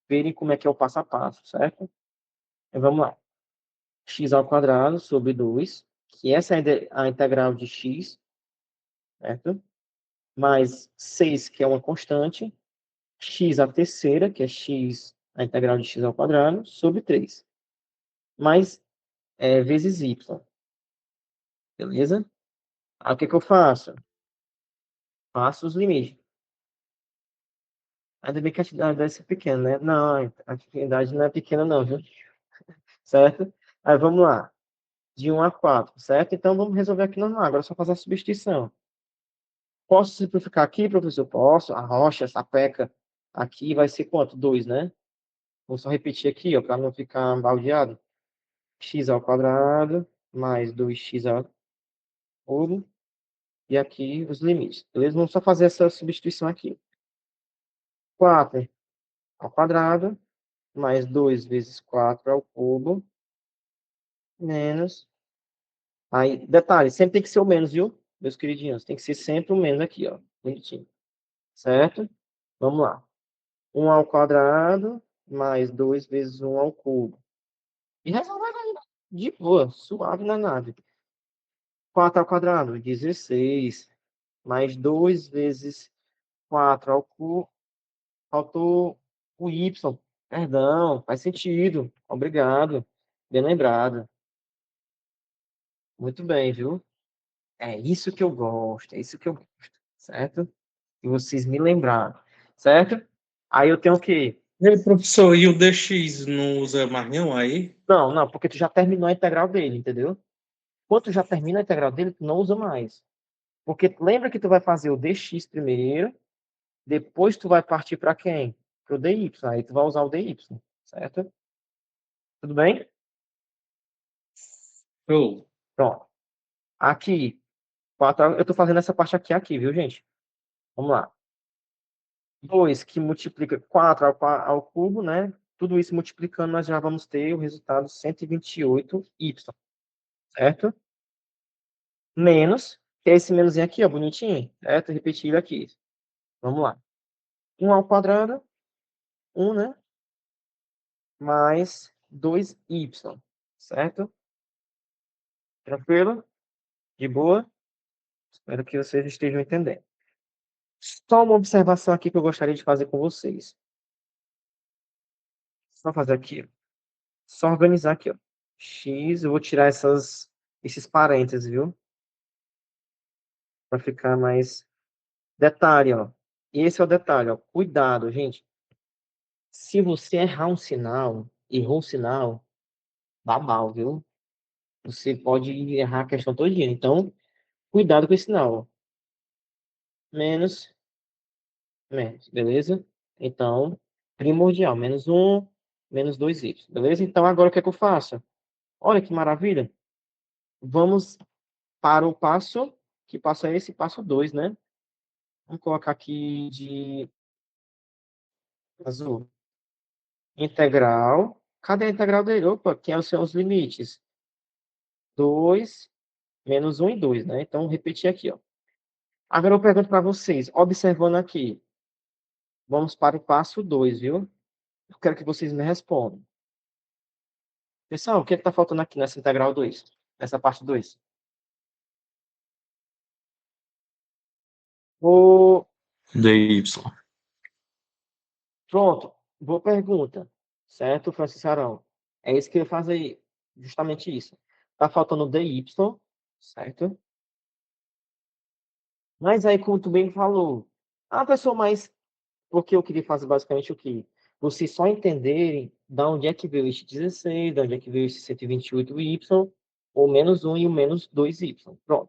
verem como é que é o passo a passo, certo? Então, vamos lá. X ao quadrado sobre 2, que essa é a integral de x, certo? Mais 6, que é uma constante. X à terceira, que é x, a integral de x ao quadrado, sobre 3. Mais vezes y. Beleza? Aí o que eu faço? Faço os limites. Ainda bem que a atividade deve ser pequena, né? Não, a atividade não é pequena não, viu? Certo? Aí vamos lá. De 1 a 4, certo? Então vamos resolver aqui normal. Agora é só fazer a substituição. Posso simplificar aqui, professor? Posso. A rocha, essa peca aqui vai ser quanto? 2, né? Vou só repetir aqui, ó, para não ficar baldeado. X ao quadrado mais 2x ao cubo. E aqui os limites. Beleza? Vamos só fazer essa substituição aqui. 4 ao quadrado mais 2 vezes 4 ao cubo menos. Aí, detalhe, sempre tem que ser o menos, viu? Meus queridinhos, tem que ser sempre o menos aqui, ó. Bonitinho. Certo? Vamos lá. 1 ao quadrado mais 2 vezes 1 ao cubo. E resolve de boa, suave na nave. 4 ao quadrado, 16. Mais 2 vezes 4 ao cubo. Faltou o y. Perdão, faz sentido. Obrigado. Bem lembrado. Muito bem, viu? É isso que eu gosto, é isso que eu gosto, certo? E vocês me lembraram, certo? Aí eu tenho o quê? Ei, professor, e o DX não usa mais nenhum aí? Não, não, porque tu já terminou a integral dele, entendeu? Quando tu já termina a integral dele, tu não usa mais. Porque lembra que tu vai fazer o dx primeiro, depois tu vai partir para quem? Para o dy, aí tu vai usar o dy, certo? Tudo bem? Show. Pronto. Aqui, 4, eu tô fazendo essa parte aqui, viu, gente? Vamos lá. 2 que multiplica 4 ao cubo, né? Tudo isso multiplicando, nós já vamos ter o resultado 128y, certo? Menos, que é esse menos aqui, ó, bonitinho, certo? Repetir aqui. Vamos lá. 1 ao quadrado, 1, né? Mais 2y, certo? Tranquilo? De boa? Espero que vocês estejam entendendo. Só uma observação aqui que eu gostaria de fazer com vocês. Só fazer aqui. Só organizar aqui, ó. X, eu vou tirar esses parênteses, viu? Para ficar mais. Detalhe, ó. Esse é o detalhe, ó. Cuidado, gente. Se você errar um sinal, errou um sinal, dá mal, viu? Você pode errar a questão todinha. Então, cuidado com esse sinal, ó. Menos, menos, beleza? Então, primordial. Menos 1, menos 2y, beleza? Então, agora o que é que eu faço? Olha que maravilha. Vamos para o passo, que passo é esse? Passo 2, né? Vamos colocar aqui de azul. Integral. Cadê a integral dele? Opa, que são os limites? 2, menos 1 e 2, né? Então, repetir aqui, ó. Agora eu pergunto para vocês, observando aqui. Vamos para o passo 2, viu? Eu quero que vocês me respondam. Pessoal, o que está faltando aqui nessa integral 2? Nessa parte 2? DY. Pronto. Boa pergunta. Certo, Francisco Arão? É isso que eu faço aí. Justamente isso. Tá faltando dy, certo? Mas aí, como tu bem falou, pessoa, mas porque eu queria fazer basicamente o quê? Vocês só entenderem da onde é que veio esse 16, da onde é que veio esse 128y, o menos 1 e o menos 2y. Pronto.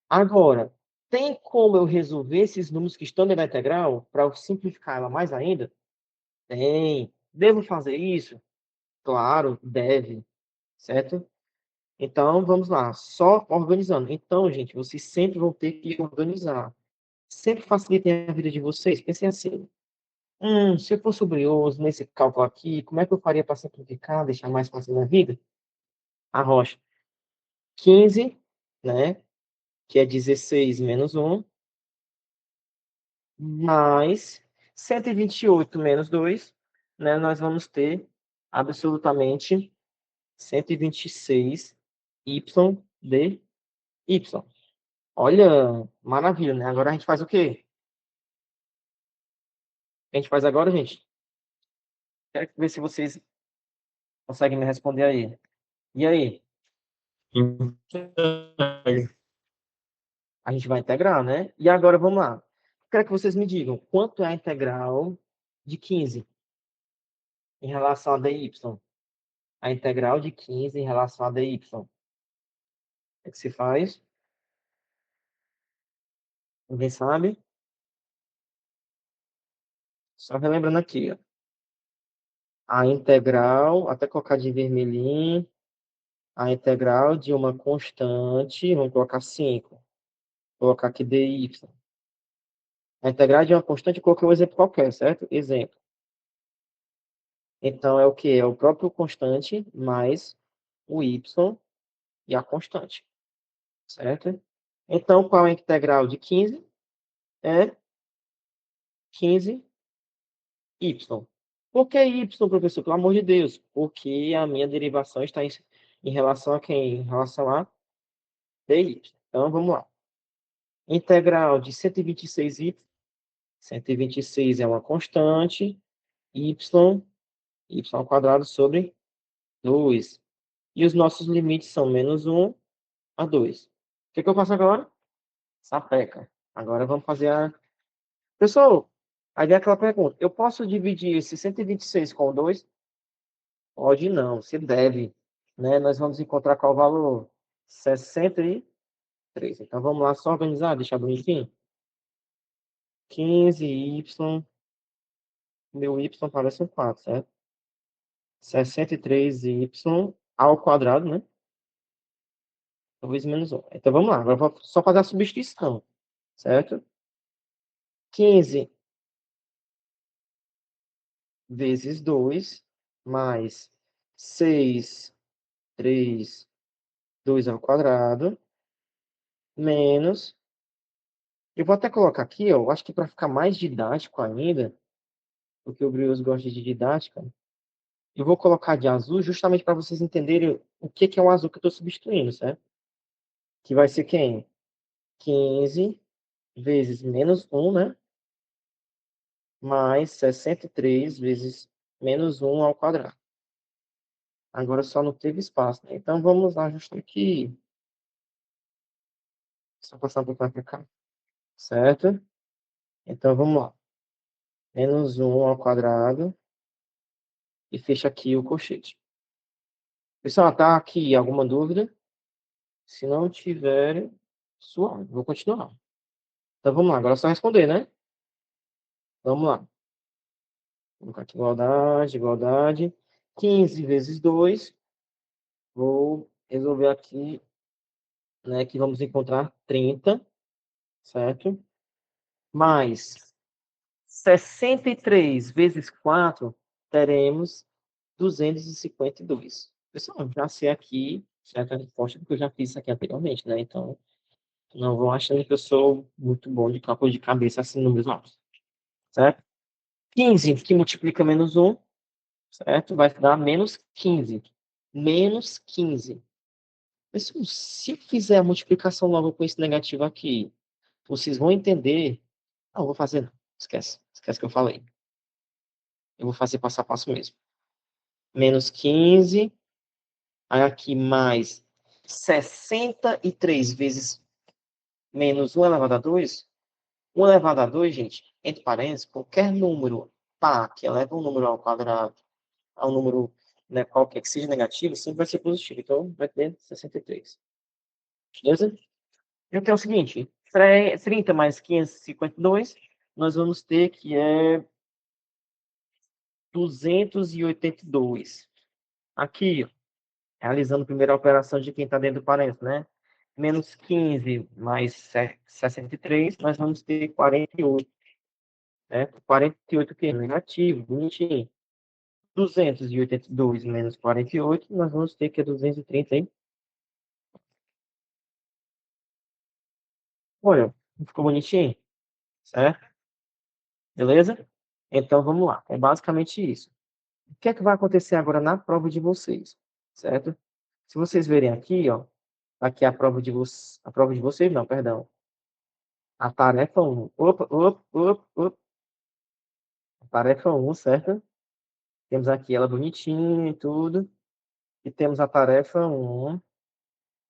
Agora, Tem como eu resolver esses números que estão dentro da integral para eu simplificar ela mais ainda? Tem. Devo fazer isso? Claro, deve, certo? Então, vamos lá, só organizando. Então, gente, vocês sempre vão ter que organizar. Sempre facilitem a vida de vocês. Pensem assim, se eu fosse obrioso nesse cálculo aqui, como é que eu faria para simplificar, deixar mais fácil na vida? A rocha. 15, né, que é 16 menos 1, mais 128 menos 2, né, nós vamos ter absolutamente 126 y de y. Olha, maravilha, né? Agora a gente faz o quê? O que a gente faz agora, gente? Quero ver se vocês conseguem me responder aí. E aí? A gente vai integrar, né? E agora vamos lá. Quero que vocês me digam quanto é a integral de 15 em relação a dy. A integral de 15 em relação a dy. O que é que se faz? Ninguém sabe? Só relembrando aqui, ó. A integral, até colocar de vermelhinho, a integral de uma constante, vamos colocar 5. Vou colocar aqui dy. A integral de uma constante, eu coloquei um exemplo qualquer, certo? Exemplo. Então, é o que? É o próprio constante mais o y e a constante, certo? Então, qual é a integral de 15? É 15y. Por que y, professor? Pelo amor de Deus. Porque a minha derivação está em relação a quem? Em relação a dy. Então, vamos lá. Integral de 126y. 126 é uma constante. Y ao quadrado sobre 2. E os nossos limites são menos 1 a 2. O que eu faço agora? Sapeca. Agora vamos fazer a... Pessoal, aí vem aquela pergunta. Eu posso dividir esse 126 com 2? Pode não, se deve. Né? Nós vamos encontrar qual valor? 63. Então vamos lá, só organizar, deixar bonitinho. 15y, meu y parece um 4, certo? 63y ao quadrado, né? 2 menos 1. Então vamos lá, agora eu vou só fazer a substituição, certo? 15 vezes 2, mais 6, 3, 2 ao quadrado, menos... Eu vou até colocar aqui, ó, eu acho que para ficar mais didático ainda, porque o Brios gosta de didática, eu vou colocar de azul justamente para vocês entenderem o que é o azul que eu estou substituindo, certo? Que vai ser quem? 15 vezes menos 1, né? Mais 63 vezes menos 1 ao quadrado. Agora só não teve espaço, né? Então vamos lá, justo aqui. Só passar um pouco para cá. Certo? Então vamos lá. Menos 1 ao quadrado. E fecha aqui o colchete. Pessoal, tá aqui alguma dúvida? Se não tiver, suave. Vou continuar. Então vamos lá. Agora é só responder, né? Vamos lá. Vou colocar aqui igualdade, igualdade. 15 vezes 2. Vou resolver aqui, né? Que vamos encontrar 30. Certo? Mais 63 vezes 4, teremos 252. Pessoal, já sei aqui certa resposta, porque eu já fiz isso aqui anteriormente, né? Então, não vão achando que eu sou muito bom de cálculo de cabeça, assim, números altos. Certo? 15 que multiplica menos 1, certo? Vai dar menos 15. Menos 15. Pessoal, se eu fizer a multiplicação logo com esse negativo aqui, vocês vão entender. Não, vou fazer não. Esquece. Esquece que eu falei. Eu vou fazer passo a passo mesmo. Menos 15. Aí aqui mais 63 vezes menos 1 elevado a 2. 1 elevado a 2, gente, entre parênteses, qualquer número par que eleva um número ao quadrado a um número, né, qualquer que seja negativo, sempre vai ser positivo. Então, vai ter 63. Beleza? Então é o seguinte, 30 mais 552, nós vamos ter que é 282. Aqui, ó, realizando a primeira operação de quem está dentro do parênteses, né? Menos 15 mais 63, nós vamos ter 48. Né? 48 que é negativo, bonitinho. 282 menos 48, nós vamos ter que é 230 aí. Olha, ficou bonitinho, certo? Beleza? Então, vamos lá. É basicamente isso. O que é que vai acontecer agora na prova de vocês, certo? Se vocês verem aqui, ó, aqui é a prova de vocês, não, perdão. A tarefa 1. Opa, opa, opa, opa. A tarefa 1, certo? Temos aqui ela bonitinha e tudo. E temos a tarefa 1,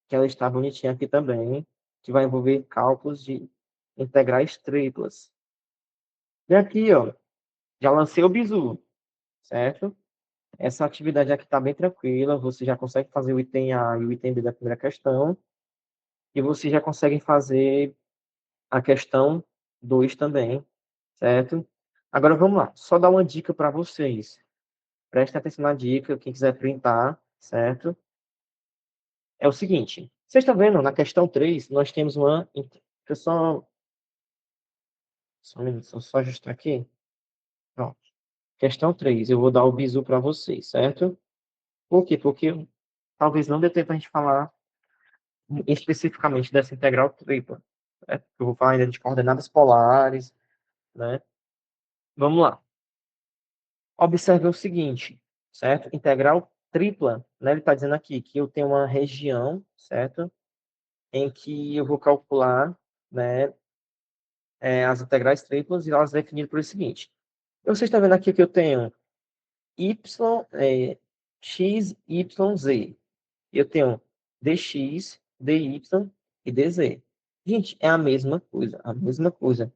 que ela está bonitinha aqui também, que vai envolver cálculos de integrais triplas. E aqui, ó, já lancei o bizu, certo? Essa atividade aqui está bem tranquila, você já consegue fazer o item A e o item B da primeira questão, e você já consegue fazer a questão 2 também, certo? Agora vamos lá, só dar uma dica para vocês. Preste atenção na dica, quem quiser printar, certo? É o seguinte, vocês estão vendo, na questão 3, nós temos uma... Deixa eu só um minuto, só ajustar aqui. Pronto. Questão 3, eu vou dar o bizu para vocês, certo? Por quê? Porque talvez não dê tempo a gente falar especificamente dessa integral tripla. Certo? Eu vou falar ainda de coordenadas polares, né? Vamos lá. Observe o seguinte, certo? Integral tripla, né? Ele está dizendo aqui que eu tenho uma região, certo? Em que eu vou calcular, né, as integrais triplas e elas definidas por o seguinte. Vocês estão vendo aqui que eu tenho y, x, y, z. Eu tenho dx, dy e dz. Gente, é a mesma coisa, a mesma coisa.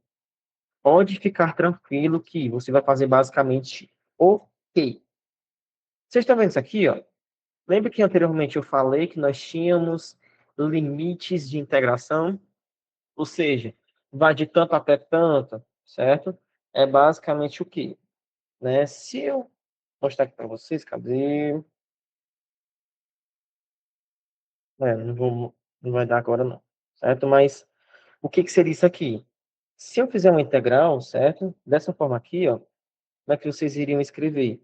Pode ficar tranquilo que você vai fazer basicamente ok. Vocês estão vendo isso aqui, ó? Lembra que anteriormente eu falei que nós tínhamos limites de integração? Ou seja, vai de tanto até tanto, certo? É basicamente o quê? Né? Se eu mostrar aqui para vocês, cadê? Não vai dar agora não, certo? Mas o que seria isso aqui? Se eu fizer uma integral, certo? Dessa forma aqui, ó, como é que vocês iriam escrever,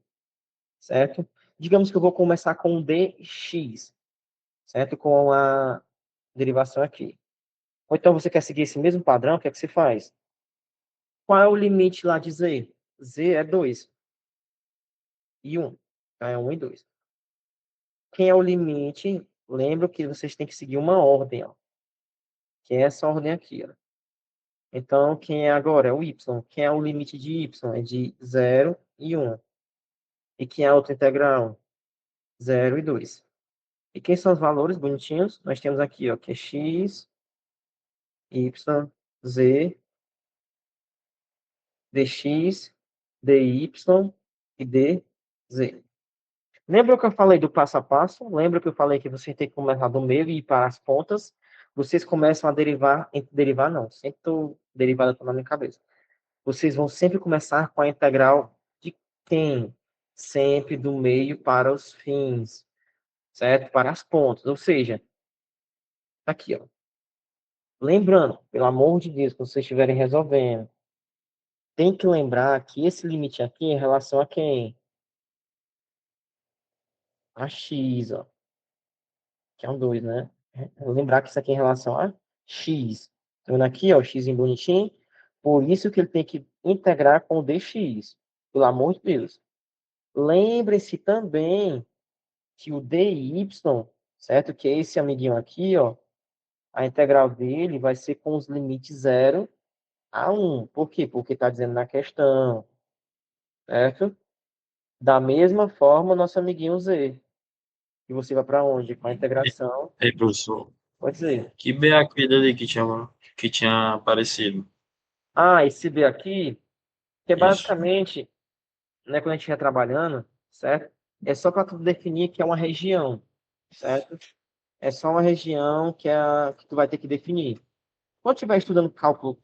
certo? Digamos que eu vou começar com dx, certo? Com a derivação aqui. Ou então você quer seguir esse mesmo padrão, o que é que você faz? Qual é o limite lá de z? Z é 2 e 1. Então é 1 e 2. Quem é o limite? Lembra que vocês têm que seguir uma ordem, ó. Que é essa ordem aqui, ó. Então, quem é agora? É o y. Quem é o limite de y? É de 0 e 1. E quem é a outra integral? 0 e 2. E quem são os valores bonitinhos? Nós temos aqui, ó, que é x, y, z, dx, dy e dz. Lembra que eu falei do passo a passo? Lembra que eu falei que você tem que começar do meio e ir para as pontas? Vocês começam a derivar não, sempre estou derivada na minha cabeça. Vocês vão sempre começar com a integral de quem? Sempre do meio para os fins, certo? Para as pontas, ou seja, aqui, ó. Lembrando, pelo amor de Deus, quando vocês estiverem resolvendo, tem que lembrar que esse limite aqui é em relação a quem? A x, ó. Que é um 2, né? Lembrar que isso aqui é em relação a x. Tá vendo aqui, ó, o x em bonitinho? Por isso que ele tem que integrar com o dx. Pelo amor de Deus. Lembre-se também que o dy, certo? Que é esse amiguinho aqui, ó. A integral dele vai ser com os limites 0 a 1. Por quê? Porque está dizendo na questão, certo? Da mesma forma, nosso amiguinho z. E você vai para onde? Com a integração. Ei, professor, Pode dizer. que bem aquele ali que tinha aparecido. Ah, esse b aqui, que é Isso. basicamente, né, quando a gente vai trabalhando, certo? É só para tu definir que é uma região, certo? É só uma região que tu vai ter que definir. Quando estiver estudando cálculo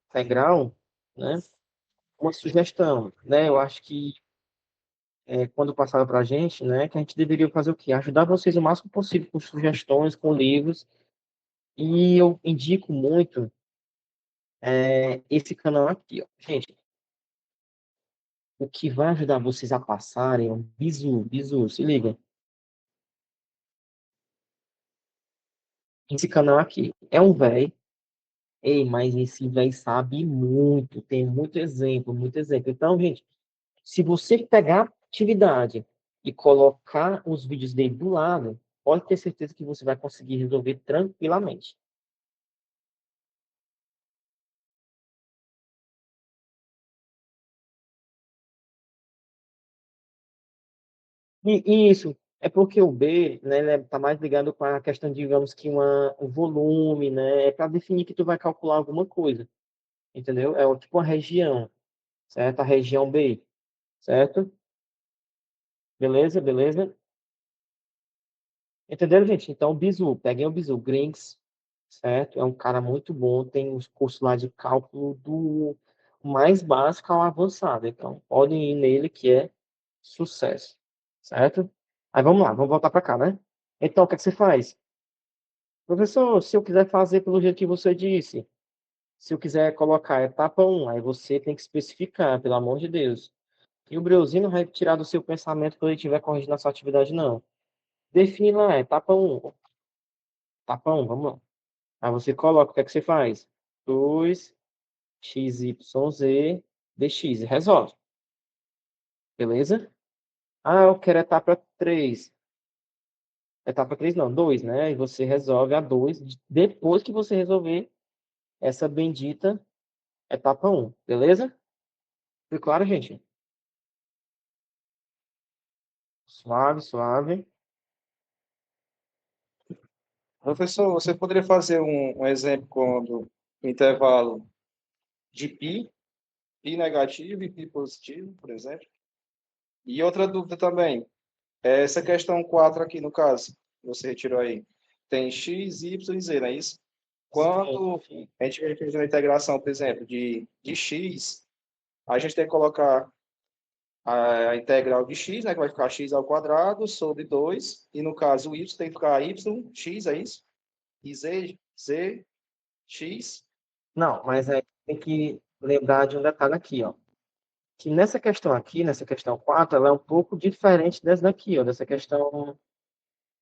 integral, né, uma sugestão, né, eu acho que quando passaram para a gente, né, que a gente deveria fazer o quê? Ajudar vocês o máximo possível com sugestões, com livros, e eu indico muito esse canal aqui, ó. Gente, o que vai ajudar vocês a passarem é um bizu, se liga. Esse canal aqui é um velho, ei, mas esse velho sabe muito, tem muito exemplo, muito exemplo. Então, gente, se você pegar a atividade e colocar os vídeos dele do lado, pode ter certeza que você vai conseguir resolver tranquilamente. E isso é porque o B, né, ele tá mais ligado com a questão, digamos que um volume, né, é para definir que tu vai calcular alguma coisa, entendeu? É tipo uma região, certo? A região B, certo? Beleza, beleza? Entenderam, gente? Então, o Bizu, peguem o Bizu, Grinks, certo? É um cara muito bom, tem os cursos lá de cálculo do mais básico ao avançado. Então, podem ir nele que é sucesso, certo? Aí vamos lá, vamos voltar para cá, né? Então, o que é que você faz? Professor, se eu quiser fazer pelo jeito que você disse, se eu quiser colocar etapa um, aí você tem que especificar, pelo amor de Deus. E o Breuzinho não vai tirar do seu pensamento quando ele estiver corrigindo a sua atividade, não. Define lá, etapa etapa um, vamos lá. Aí você coloca, o que é que você faz? 2 XYZ, dx, e resolve. Beleza? Ah, eu quero etapa 3. Etapa 3 não, 2, né? E você resolve a 2 depois que você resolver essa bendita etapa um, beleza? Foi claro, gente? Suave, suave. Professor, você poderia fazer um exemplo quando o intervalo de π negativo e π positivo, por exemplo? E outra dúvida também, essa questão 4 aqui, no caso, que você retirou aí, tem x, y e z, não é isso? Quando a gente vai fazer uma integração, por exemplo, de x, a gente tem que colocar a integral de x, né, que vai ficar x ao quadrado sobre 2, e no caso o y tem que ficar y, x, é isso? E z, x. Não, mas aí tem que lembrar de um detalhe aqui, ó. Que nessa questão aqui, nessa questão 4, ela é um pouco diferente dessa daqui, ó, dessa questão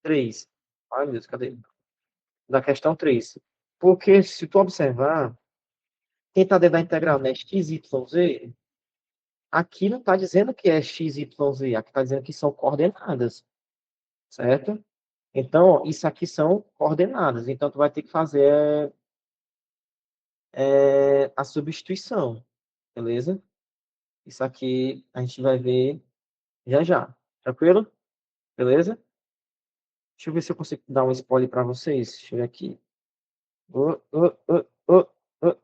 3. Ai, meu Deus, cadê? Da questão 3. Porque se tu observar, quem está dentro da integral, né, x, y, z, aqui não está dizendo que é x, y, z, aqui está dizendo que são coordenadas, certo? Então, isso aqui são coordenadas. Então, tu vai ter que fazer a substituição, beleza? Isso aqui a gente vai ver já já. Tranquilo? Beleza? Deixa eu ver se eu consigo dar um spoiler para vocês. Deixa eu ver aqui. Ô, ô, ô, ô, ô.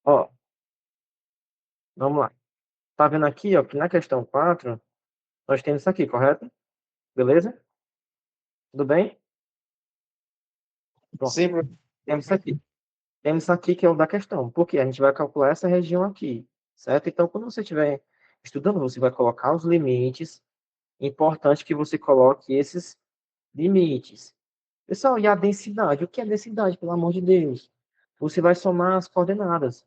Ó, vamos lá. Tá vendo aqui, ó, que na questão 4 nós temos isso aqui, correto? Beleza? Tudo bem? Pronto. Sim, Temos isso aqui. Temos isso aqui que é o da questão. Porque a gente vai calcular essa região aqui, certo? Então, quando você estiver estudando, você vai colocar os limites. Importante que você coloque esses limites. Pessoal, e a densidade? O que é densidade, pelo amor de Deus? Você vai somar as coordenadas.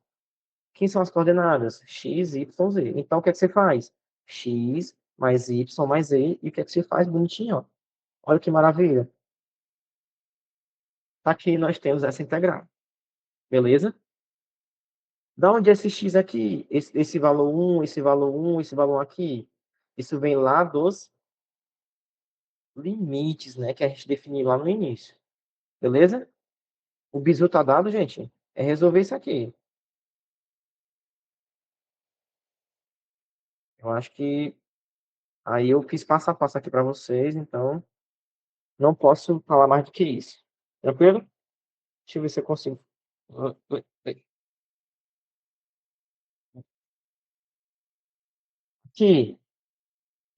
Quem são as coordenadas? X, Y, Z. Então, o que é que você faz? X mais Y mais Z. E o que é que você faz? Bonitinho, ó. Olha que maravilha. Aqui nós temos essa integral. Beleza? Da onde é esse X aqui? Esse valor 1, esse valor 1, esse valor 1 aqui. Isso vem lá dos limites, né? Que a gente definiu lá no início. Beleza? O bizu tá dado, gente. É resolver isso aqui. Eu acho que aí eu fiz passo a passo aqui para vocês, então não posso falar mais do que isso. Tranquilo? Deixa eu ver se eu consigo. Que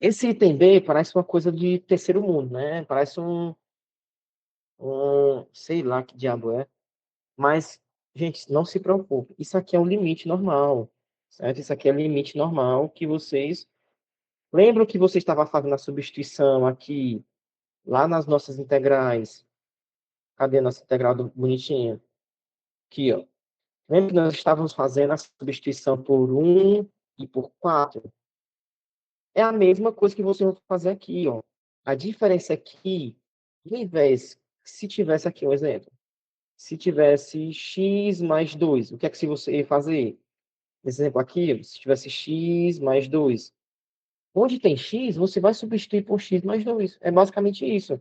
esse item B parece uma coisa de terceiro mundo, né? Parece sei lá que diabo é. Mas Gente, não se preocupe. Isso aqui é um limite normal, certo? Isso aqui é limite normal que vocês... Lembram que você estava fazendo a substituição aqui, lá nas nossas integrais? Cadê a nossa integral bonitinha? Aqui, ó. Lembra que nós estávamos fazendo a substituição por 1 e por 4? É a mesma coisa que você vai fazer aqui, ó. A diferença aqui, ao invés, se tivesse aqui um exemplo, se tivesse x mais 2, o que é que se você ia fazer? Nesse exemplo aqui, se tivesse x mais 2, onde tem x, você vai substituir por x mais 2. É basicamente isso.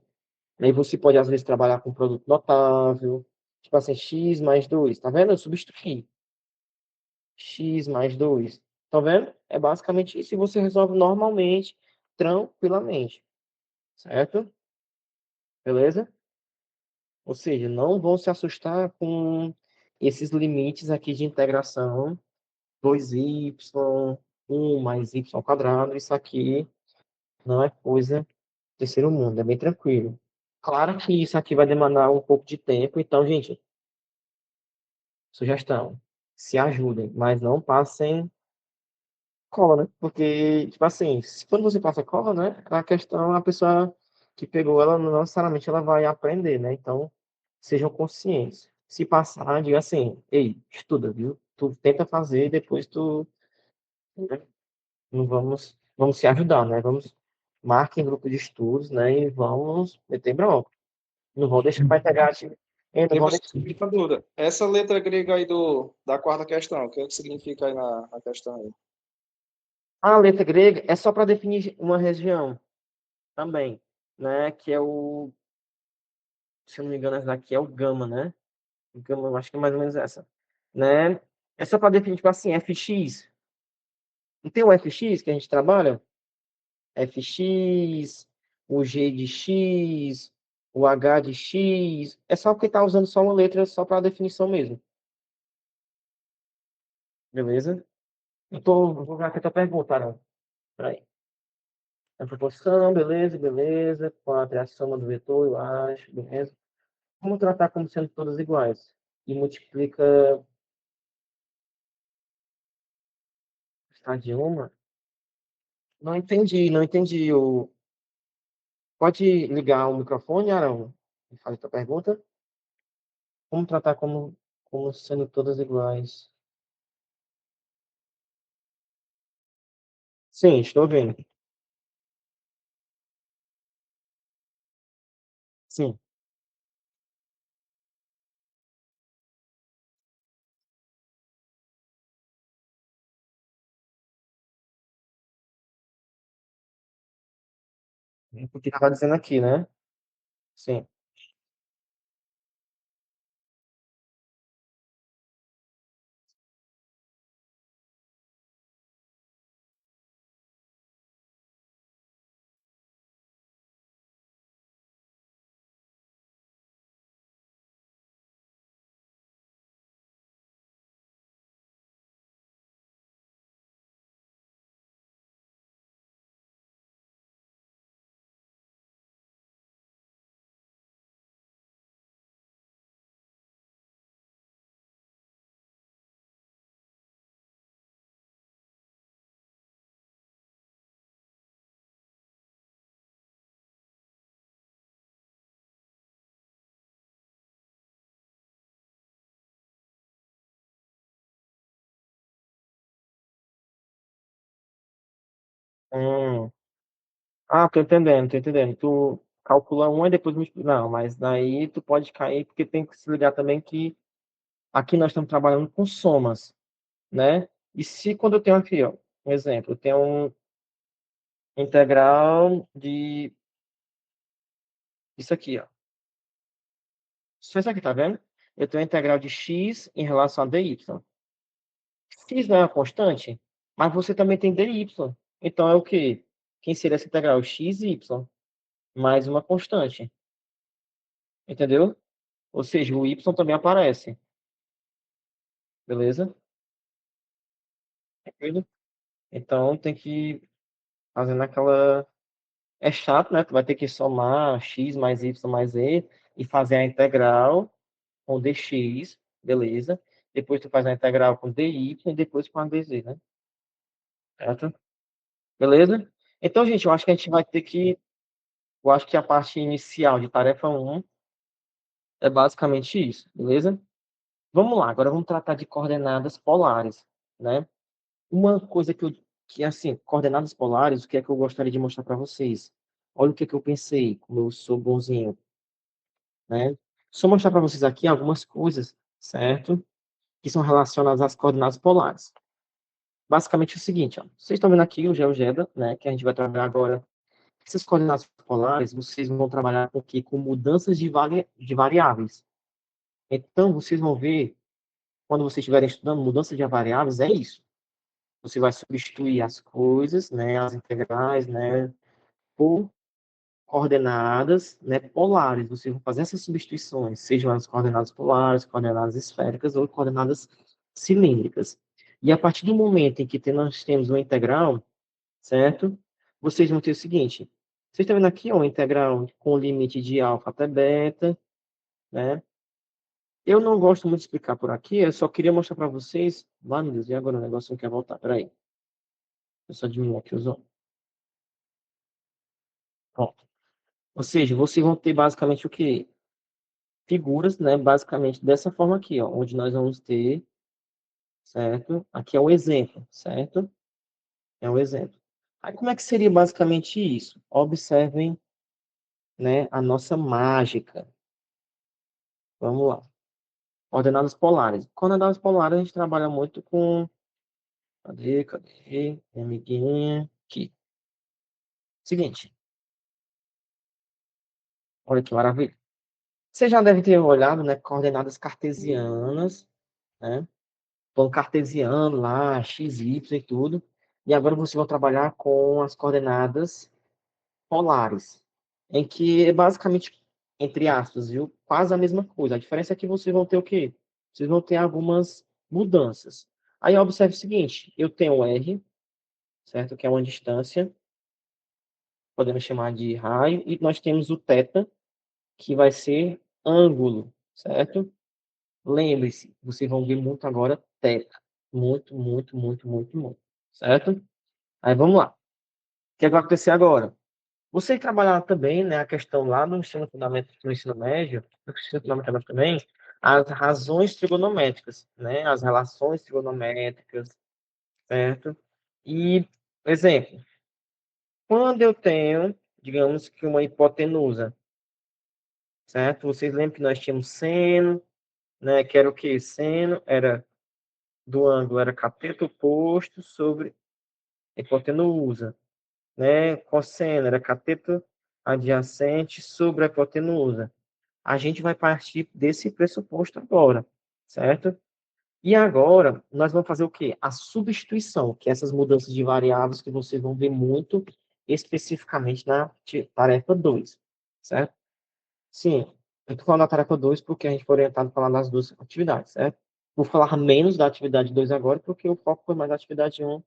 Aí você pode, às vezes, trabalhar com produto notável, tipo assim, x mais 2, tá vendo? Eu substituí. X mais 2. Tá vendo? É basicamente isso e você resolve normalmente, tranquilamente. Certo? Beleza? Ou seja, não vão se assustar com esses limites aqui de integração. 2y, 1 mais y ao quadrado. Isso aqui não é coisa do terceiro mundo, é bem tranquilo. Claro que isso aqui vai demandar um pouco de tempo, então, gente, sugestão, se ajudem, mas não passem cola, né? Porque, tipo assim, quando você passa cola, né? A questão, a pessoa que pegou ela, não necessariamente ela vai aprender, né? Então, sejam conscientes. Se passar, diga assim, ei, estuda, viu? Tu tenta fazer, depois tu, né? Não vamos se ajudar, né? Vamos, marquem grupo de estudos, né? E vamos meter bronca. Não vão deixar para pegar, tipo, não vão Professor, deixar... fica dúvida. Essa letra grega aí da quarta questão, o que é que significa aí na questão aí? A letra grega é só para definir uma região também, né? Que é o, se eu não me engano, essa daqui é o gama, né? O gama, eu acho que é mais ou menos essa, né? É só para definir, tipo assim, fx. Não tem o fx que a gente trabalha? Fx, o g de x, o h de x. É só porque tá usando só uma letra só para definição mesmo. Beleza? Vou ver aqui a tua pergunta, Arão. Peraí. A proporção, beleza, beleza. 4 é a soma do vetor, eu acho, beleza. Como tratar como sendo todas iguais? E multiplica está de uma? Não entendi, não entendi. Pode ligar o microfone, Arão? E fazer a tua pergunta? Como tratar como sendo todas iguais? Sim, estou vendo. Sim. Porque estava dizendo aqui, né? Sim. Hum. Ah, tô entendendo, tô entendendo. Tu calcula uma e depois multiplica. Não, mas daí tu pode cair, porque tem que se ligar também que aqui nós estamos trabalhando com somas, né? E se quando eu tenho aqui, ó, um exemplo, eu tenho um integral de isso aqui, ó. Só isso aqui, tá vendo? Eu tenho a integral de x em relação a dy. X não é uma constante, mas você também tem dy. Então é o quê? Quem seria essa integral? X e y, mais uma constante. Entendeu? Ou seja, o y também aparece. Beleza? Tranquilo? Então tem que ir fazendo aquela. É chato, né? Tu vai ter que somar x mais y mais e fazer a integral com dx beleza. Depois tu faz a integral com dy e depois com a dz, né? Certo? Beleza? Então, gente, eu acho que a gente vai ter que... Eu acho que a parte inicial de tarefa 1 é basicamente isso, beleza? Vamos lá, agora vamos tratar de coordenadas polares, né? Uma coisa que assim, coordenadas polares, o que é que eu gostaria de mostrar para vocês? Olha o que é que eu pensei, como eu sou bonzinho, né? Só mostrar para vocês aqui algumas coisas, certo? Que são relacionadas às coordenadas polares. Basicamente é o seguinte, ó. Vocês estão vendo aqui o GeoGebra, né? Que a gente vai trabalhar agora. Essas coordenadas polares, vocês vão trabalhar com o quê? Com mudanças de variáveis. Então, vocês vão ver, quando vocês estiverem estudando mudança de variáveis, é isso. Você vai substituir as coisas, né, as integrais, né, por coordenadas, né, polares. Você vai fazer essas substituições, sejam as coordenadas polares, coordenadas esféricas ou coordenadas cilíndricas. E a partir do momento em que nós temos uma integral, certo? Vocês vão ter o seguinte. Vocês estão vendo aqui, ó, uma integral com limite de alfa até beta, né? Eu não gosto muito de explicar por aqui, eu só queria mostrar para vocês. Lá, meu Deus, e agora o negócio não quer voltar? Peraí. Eu só diminuir aqui os olhos. Pronto. Ou seja, vocês vão ter basicamente o quê? Figuras, né? Basicamente dessa forma aqui, ó, onde nós vamos ter, certo? Aqui é um exemplo, certo? É um exemplo. Aí como é que seria basicamente isso? Observem, né, a nossa mágica. Vamos lá. Coordenadas polares. Coordenadas polares a gente trabalha muito com... Cadê? Minha amiguinha. Aqui. Seguinte. Olha que maravilha. Você já deve ter olhado, né? Coordenadas cartesianas, né? Plano cartesiano lá, x, y e tudo. E agora você vai trabalhar com as coordenadas polares, em que é basicamente, entre aspas, viu? Quase a mesma coisa. A diferença é que vocês vão ter o quê? Vocês vão ter algumas mudanças. Aí observe o seguinte, eu tenho o R, certo? Que é uma distância, podemos chamar de raio, e nós temos o θ, que vai ser ângulo, certo? Lembre-se, vocês vão ver muito agora θ. Muito. Certo? Aí vamos lá. O que é que vai acontecer agora? Você trabalhar também, né, a questão lá no ensino fundamental, no ensino médio, no ensino fundamental também, as razões trigonométricas, né, as relações trigonométricas, certo? E, exemplo, quando eu tenho, digamos que uma hipotenusa, certo? Vocês lembram que nós tínhamos seno, né, que era o quê? Seno era do ângulo, era cateto oposto sobre hipotenusa, né? Cosseno era cateto adjacente sobre a hipotenusa. A gente vai partir desse pressuposto agora, certo? E agora, nós vamos fazer o quê? A substituição, que é essas mudanças de variáveis que vocês vão ver muito especificamente na tarefa 2, certo? Sim, eu estou falando da tarefa 2 porque a gente foi orientado a falar das duas atividades, certo? Vou falar menos da atividade 2 agora, porque o foco foi mais da atividade 1.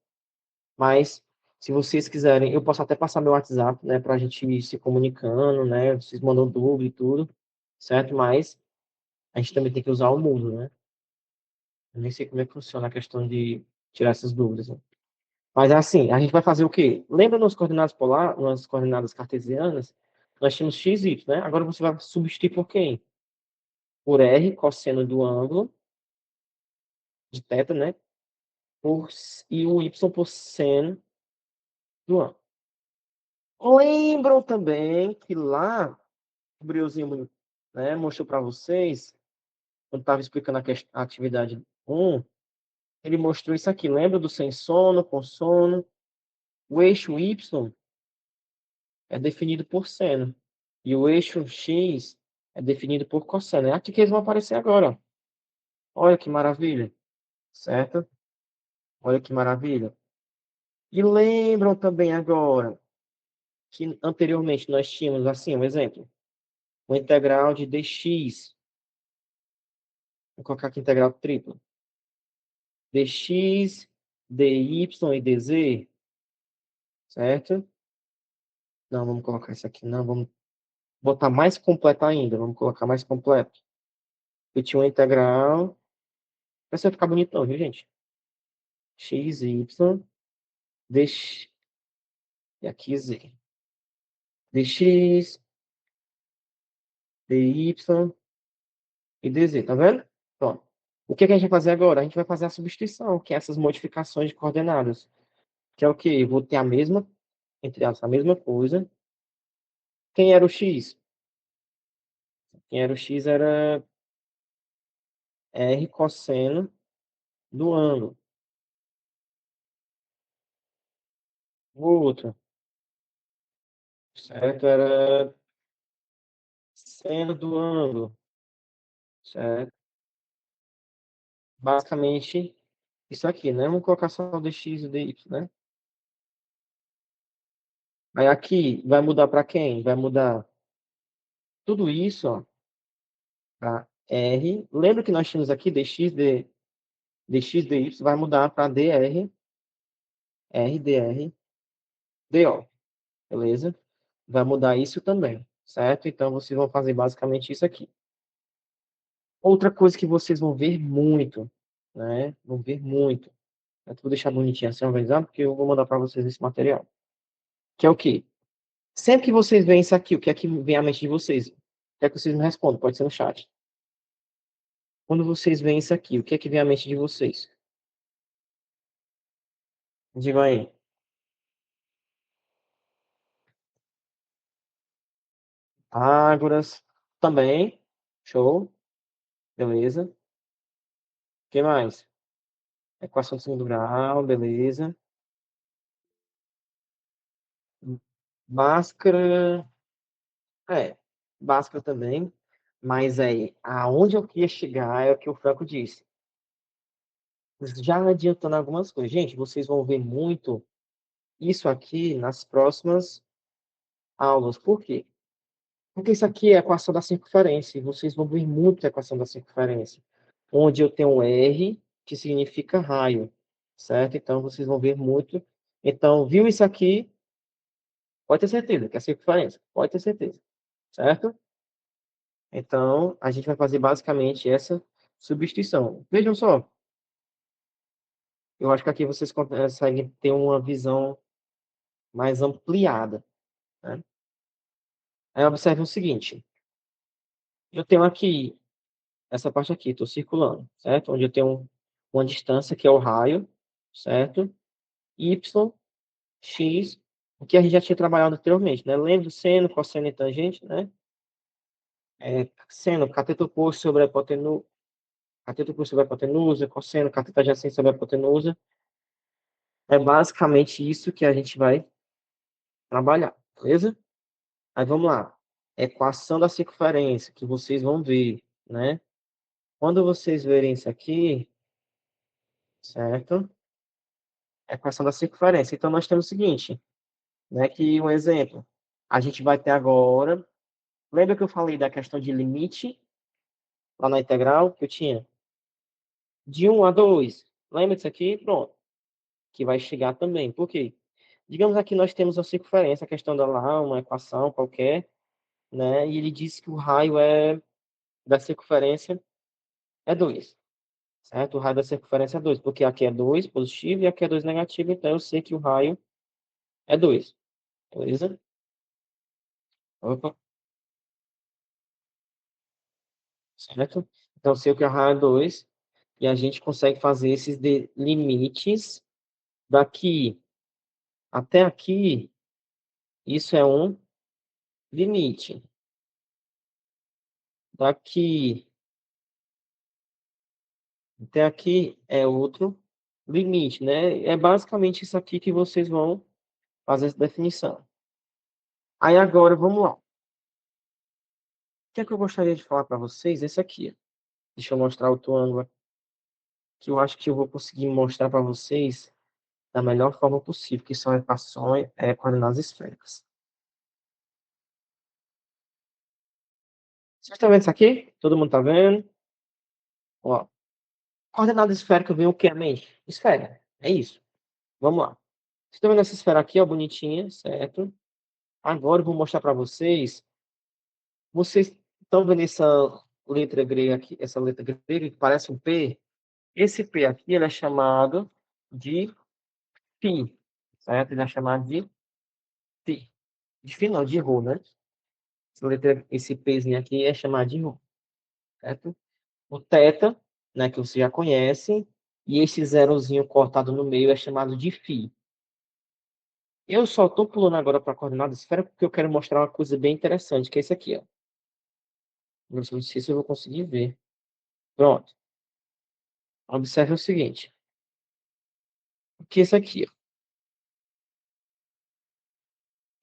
Mas, se vocês quiserem, eu posso até passar meu WhatsApp, né, para a gente ir se comunicando, né? Vocês mandam dúvida e tudo, certo? Mas a gente também tem que usar o Moodle, né? Eu nem sei como é que funciona a questão de tirar essas dúvidas, né? Mas assim, a gente vai fazer o quê? Lembra nos coordenadas polar, nas coordenadas cartesianas, nós tínhamos x, y, né? Agora você vai substituir por quem? Por r, cosseno do ângulo, de θ, né? E o y por seno do ângulo. Lembram também que lá, o Briozinho, né, mostrou para vocês, quando estava explicando a atividade 1, ele mostrou isso aqui. Lembra do sem sono, com sono? O eixo y é definido por seno. E o eixo x é definido por cosseno. É aqui que eles vão aparecer agora. Ó. Olha que maravilha. Certo? Olha que maravilha. E lembram também agora que anteriormente nós tínhamos, assim, um exemplo. O integral de dx. Vou colocar aqui integral tripla. Dx, dy e dz. Certo? Não, vamos colocar isso aqui. Não, vamos botar mais completo ainda. Vamos colocar mais completo. Eu tinha uma integral Vai ser ficar bonitão, viu, gente? X, Y, dx, e aqui Z. Dx, dy e dz, tá vendo? Pronto. O que que a gente vai fazer agora? A gente vai fazer a substituição, que é essas modificações de coordenadas. Que é o quê? Eu vou ter a mesma, entre aspas, a mesma coisa. Quem era o x? Quem era o x era r cosseno do ângulo. O outro, certo? Era seno do ângulo, certo? Basicamente, isso aqui, né? Vamos colocar só o dx e o dy, né? Aí aqui vai mudar para quem? Vai mudar tudo isso, ó, para r. Lembra que nós tínhamos aqui dx, dy, vai mudar para dr, r, dr, do, beleza? Vai mudar isso também, certo? Então, vocês vão fazer basicamente isso aqui. Outra coisa que vocês vão ver muito, né? Vão ver muito. Eu vou deixar bonitinho assim, organizado, porque eu vou mandar para vocês esse material. Que é o quê? Sempre que vocês veem isso aqui, o que é que vem à mente de vocês? O que é que vocês me respondem? Pode ser no chat. Quando vocês veem isso aqui, o que é que vem à mente de vocês? Digam aí. Ágoras também. Show. Beleza. O que mais? Equação de segundo grau, beleza. Bhaskara. É, Bhaskara também. Mas aí, aonde eu queria chegar é o que o Franco disse. Já adiantando algumas coisas. Gente, vocês vão ver muito isso aqui nas próximas aulas. Por quê? Porque isso aqui é a equação da circunferência. E vocês vão ver muito a equação da circunferência. Onde eu tenho um R, que significa raio. Certo? Então, vocês vão ver muito. Então, viu isso aqui? Pode ter certeza que é a circunferência. Pode ter certeza. Certo? Então, a gente vai fazer basicamente essa substituição. Vejam só. Eu acho que aqui vocês conseguem ter uma visão mais ampliada, né? Aí observe o seguinte. Eu tenho aqui, essa parte aqui, estou circulando, certo? Onde eu tenho uma distância que é o raio, certo? Y, X, o que a gente já tinha trabalhado anteriormente, né? Lembra do seno, cosseno e tangente, né? Seno, cateto oposto sobre a hipotenusa, cateto oposto sobre a hipotenusa, cosseno, cateto adjacente sobre a hipotenusa. É basicamente isso que a gente vai trabalhar, beleza? Aí vamos lá. Equação da circunferência, que vocês vão ver, né? Quando vocês verem isso aqui, certo? Equação da circunferência. Então, nós temos o seguinte, né? Que um exemplo. A gente vai ter agora... Lembra que eu falei da questão de limite lá na integral que eu tinha? De 1 a 2. Lembra disso aqui? Pronto. Que vai chegar também. Por quê? Digamos aqui nós temos a circunferência, a questão da lá, uma equação qualquer, né? E ele diz que o raio da circunferência é 2. Certo? O raio da circunferência é 2, porque aqui é 2 positivo e aqui é 2 negativo, então eu sei que o raio é 2. Beleza? Opa, certo? Então eu sei que o raio é 2 e a gente consegue fazer esses limites daqui até aqui. Isso é um limite. Daqui até aqui é outro limite, né? É basicamente isso aqui que vocês vão fazer essa definição. Aí agora, vamos lá. O que é que eu gostaria de falar para vocês? Esse aqui. Deixa eu mostrar outro ângulo que eu acho que eu vou conseguir mostrar para vocês da melhor forma possível, que são equações, coordenadas esféricas. Vocês estão vendo isso aqui? Todo mundo está vendo? Ó, coordenada esférica vem o que à mente? Esfera. É isso. Vamos lá. Vocês estão vendo essa esfera aqui, ó, bonitinha, certo? Agora eu vou mostrar para vocês. Vocês estão vendo essa letra grega aqui, essa letra grega que parece um P? Esse P aqui, ele é chamado de φ, certo? Ele é chamado de φ. De φ não, de ρ, né? Esse Pzinho aqui é chamado de ρ, certo? O θ, né, que você já conhece, e esse zerozinho cortado no meio é chamado de φ. Eu só estou pulando agora para a coordenada esférica porque eu quero mostrar uma coisa bem interessante, que é isso aqui, ó. Não sei se eu vou conseguir ver. Pronto. Observe o seguinte. O que é isso aqui,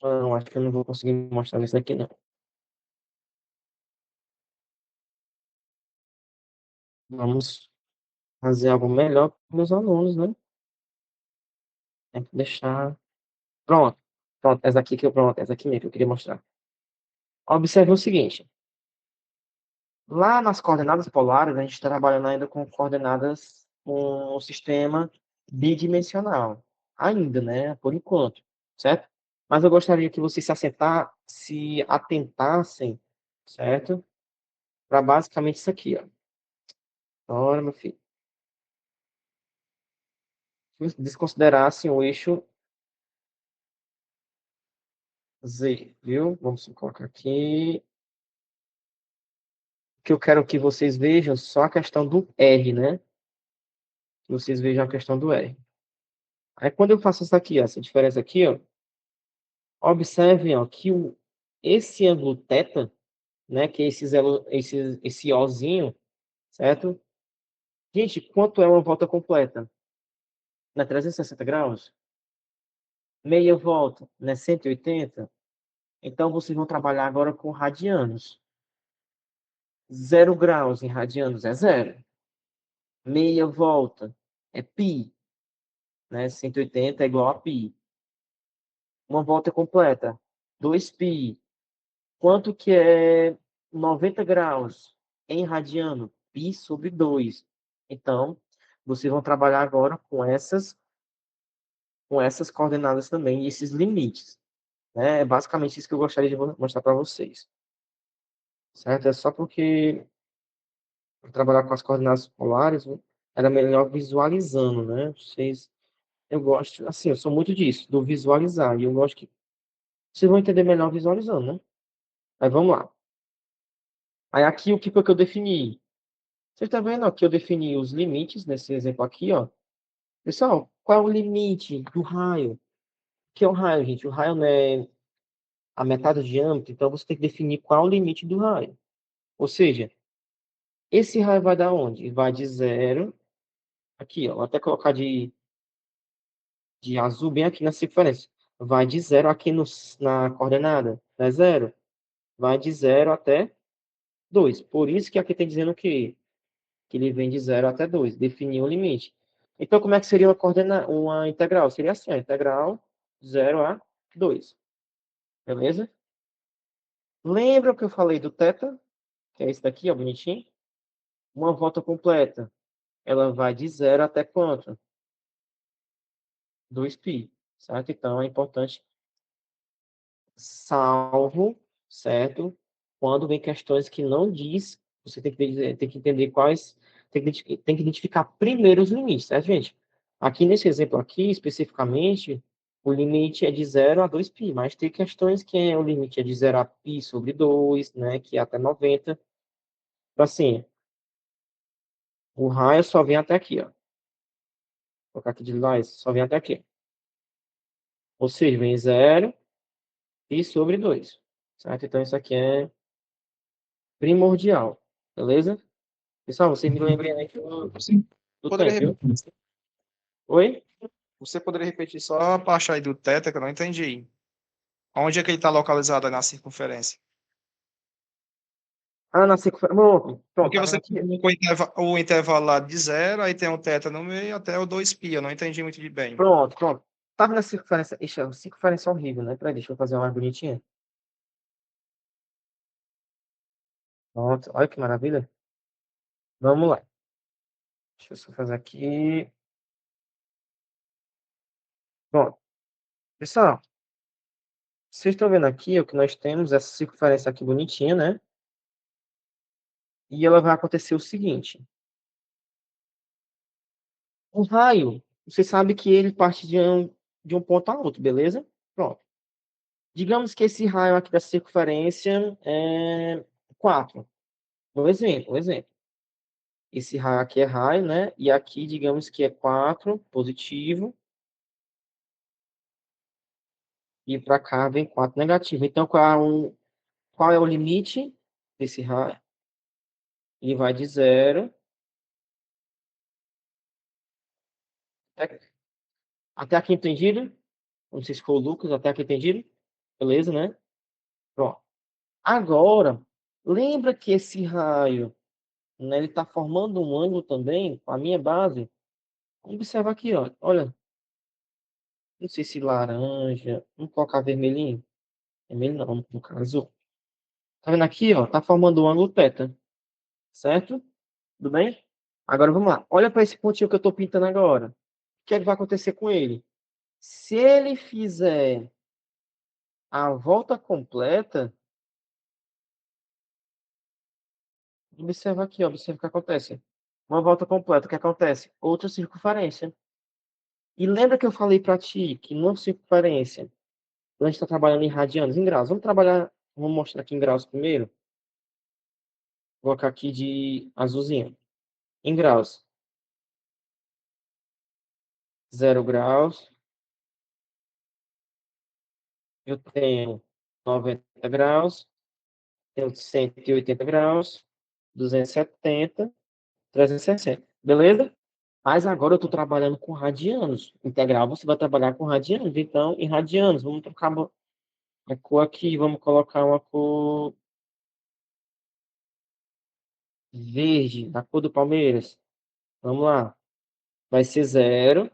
ó? Não, acho que eu não vou conseguir mostrar isso aqui, não. Vamos fazer algo melhor para os meus alunos, né? Tem que deixar... Pronto. Pronto, essa aqui que eu... Pronto, essa aqui mesmo que eu queria mostrar. Observe o seguinte. Lá nas coordenadas polares, a gente está trabalhando ainda com coordenadas com um sistema bidimensional. Ainda, né? Por enquanto, certo? Mas eu gostaria que vocês se atentassem, certo? Para basicamente isso aqui, ó. Olha, meu filho. Desconsiderassem o eixo Z, viu? Vamos colocar aqui. Que eu quero que vocês vejam só a questão do R, né? Que vocês vejam a questão do R. Aí quando eu faço isso aqui, ó, essa diferença aqui, ó, observem, ó, que esse ângulo θ, né, que é esse Ozinho, certo? Gente, quanto é uma volta completa? Não é 360 graus? Meia volta, né, 180? Então, vocês vão trabalhar agora com radianos. 0 graus em radianos é zero. Meia volta é π, né? 180 é igual a π. Uma volta completa, 2π. Quanto que é 90 graus em radiano? Π sobre 2. Então, vocês vão trabalhar agora com essas coordenadas também, e esses limites. Né? É basicamente isso que eu gostaria de mostrar para vocês. Certo? É só porque para trabalhar com as coordenadas polares, né, era melhor visualizando, né? Eu gosto, assim, eu sou muito disso, do visualizar, e eu gosto que vocês vão entender melhor visualizando, né? Aí vamos lá. Aí aqui o que foi que eu defini? Você está vendo ó, que eu defini os limites nesse exemplo aqui, ó. Pessoal, qual é o limite do raio? O que é o raio, gente? O raio não é a metade do diâmetro, então você tem que definir qual é o limite do raio. Ou seja, esse raio vai dar onde? Vai de zero, aqui, ó, vou até colocar de azul bem aqui na circunferência. Vai de zero aqui na coordenada, é zero. Vai de zero até 2. Por isso que aqui tem dizendo o quê? Que ele vem de zero até 2. Definir o limite. Então, como é que seria uma integral? Seria assim, a integral 0 a 2. Beleza? Lembra que eu falei do θ? Que é esse daqui, ó, bonitinho. Uma volta completa. Ela vai de zero até quanto? 2π. Certo? Então, é importante salvo, certo? Quando vem questões que não diz, você tem que entender quais, tem que identificar primeiro os limites, certo, gente? Aqui nesse exemplo aqui, especificamente, o limite é de 0 a 2π, mas tem questões que o limite é de 0 a π sobre 2, né, que é até 90. Então, assim, o raio só vem até aqui, ó. Vou colocar aqui de lá, só vem até aqui. Ou seja, vem 0 π sobre 2, certo? Então, isso aqui é primordial, beleza? Pessoal, vocês me lembrem aí Você do poderia, tempo, viu? Oi? você poderia repetir só a parte aí do θ que eu não entendi. Onde é que ele está localizado aí na circunferência? Ah, na circunferência. Pronto, Porque tá vendo você aqui? colocou o intervalo lá de zero, aí tem o θ no meio até o 2π. Eu não entendi muito de bem. Pronto, pronto. Tá vendo a circunferência? Ixi, a circunferência é horrível, né? Peraí, deixa eu fazer uma mais bonitinha. Pronto, olha que maravilha. Vamos lá. Deixa eu só fazer aqui. Pronto. Pessoal, vocês estão vendo aqui o que nós temos, essa circunferência aqui bonitinha, né? E ela vai acontecer o seguinte. O raio, você sabe que ele parte de um ponto a outro, beleza? Pronto. Digamos que esse raio aqui da circunferência é 4. Um exemplo. Esse raio aqui é raio, né? E aqui, digamos que é 4 positivo, e para cá vem 4 negativo. Então, qual é o limite desse raio? Ele vai de 0 até, até aqui entendido? Não sei se for o Lucas, até aqui entendido? Beleza, né? Pronto. Agora, lembra que esse raio, né, ele está formando um ângulo também com a minha base? Observa aqui, ó. Olha, não sei se laranja, vamos colocar vermelhinho. Vermelho não, no caso. Tá vendo aqui, ó? Tá formando um ângulo θ, certo? Tudo bem? Agora vamos lá. Olha para esse pontinho que eu estou pintando agora. O que é que vai acontecer com ele? Se ele fizer a volta completa, observa aqui, ó, observa o que acontece. Uma volta completa, o que acontece? Outra circunferência. E lembra que eu falei para ti que numa circunferência, quando a gente está trabalhando em radianos, em graus, vamos mostrar aqui em graus primeiro. Vou colocar aqui de azulzinho. Em graus. 0 graus. Eu tenho 90 graus. Tenho 180 graus. 270. 360. Beleza? Mas agora eu estou trabalhando com radianos. Integral, você vai trabalhar com radianos. Então, em radianos, vamos trocar a cor aqui. Vamos colocar uma cor verde, a cor do Palmeiras. Vamos lá. Vai ser 0.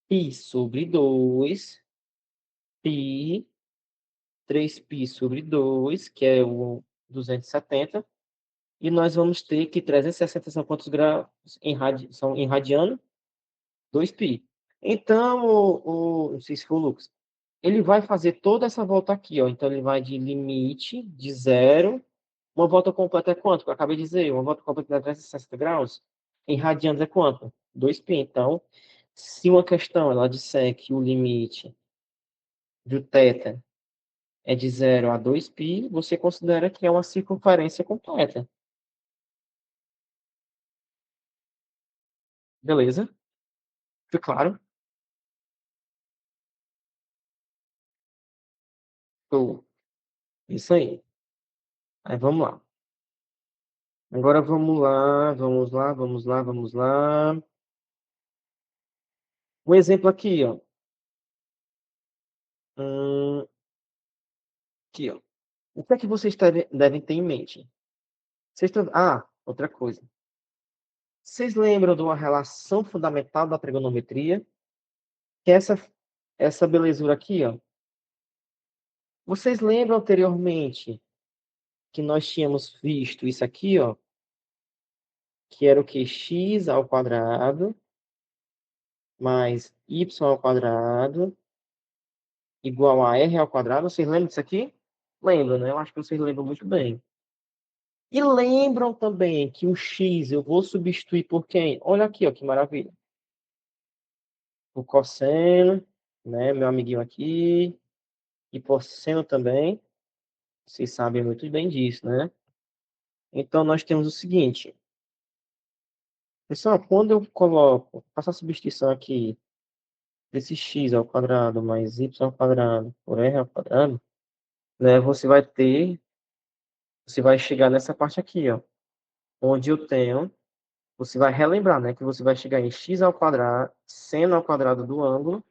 Pi sobre 2. Pi. 3π sobre 2, que é o 270. E nós vamos ter que 360 são quantos graus são em radiano? 2π. Então, não sei se foi o Lucas, ele vai fazer toda essa volta aqui, ó. Então, ele vai de limite de 0. Uma volta completa é quanto? Eu acabei de dizer, uma volta completa é 360 graus. Em radianos é quanto? 2π. Então, se uma questão ela disser que o limite do θ é de 0 a 2π, você considera que é uma circunferência completa. Beleza? Foi claro? Show. Isso aí. Aí vamos lá. Agora vamos lá, vamos lá, vamos lá, vamos lá. Um exemplo aqui, ó. Hum, aqui, ó. O que é que vocês devem ter em mente? Outra coisa. Vocês lembram de uma relação fundamental da trigonometria? Que é essa belezura aqui, ó. Vocês lembram anteriormente que nós tínhamos visto isso aqui, ó, que era o que? X ao quadrado mais y ao quadrado igual a r ao quadrado. Vocês lembram disso aqui? Lembram, né? Eu acho que vocês lembram muito bem. E lembram também que o x eu vou substituir por quem? Olha aqui, ó, que maravilha. O cosseno, né? Meu amiguinho aqui. E por seno também. Vocês sabem muito bem disso, né? Então, nós temos o seguinte. Pessoal, quando eu faço a substituição aqui desse x ao quadrado mais y ao quadrado por r ao quadrado, né, você vai chegar nessa parte aqui, ó, onde eu tenho, você vai relembrar, né, que você vai chegar em x ao quadrado, seno ao quadrado do ângulo,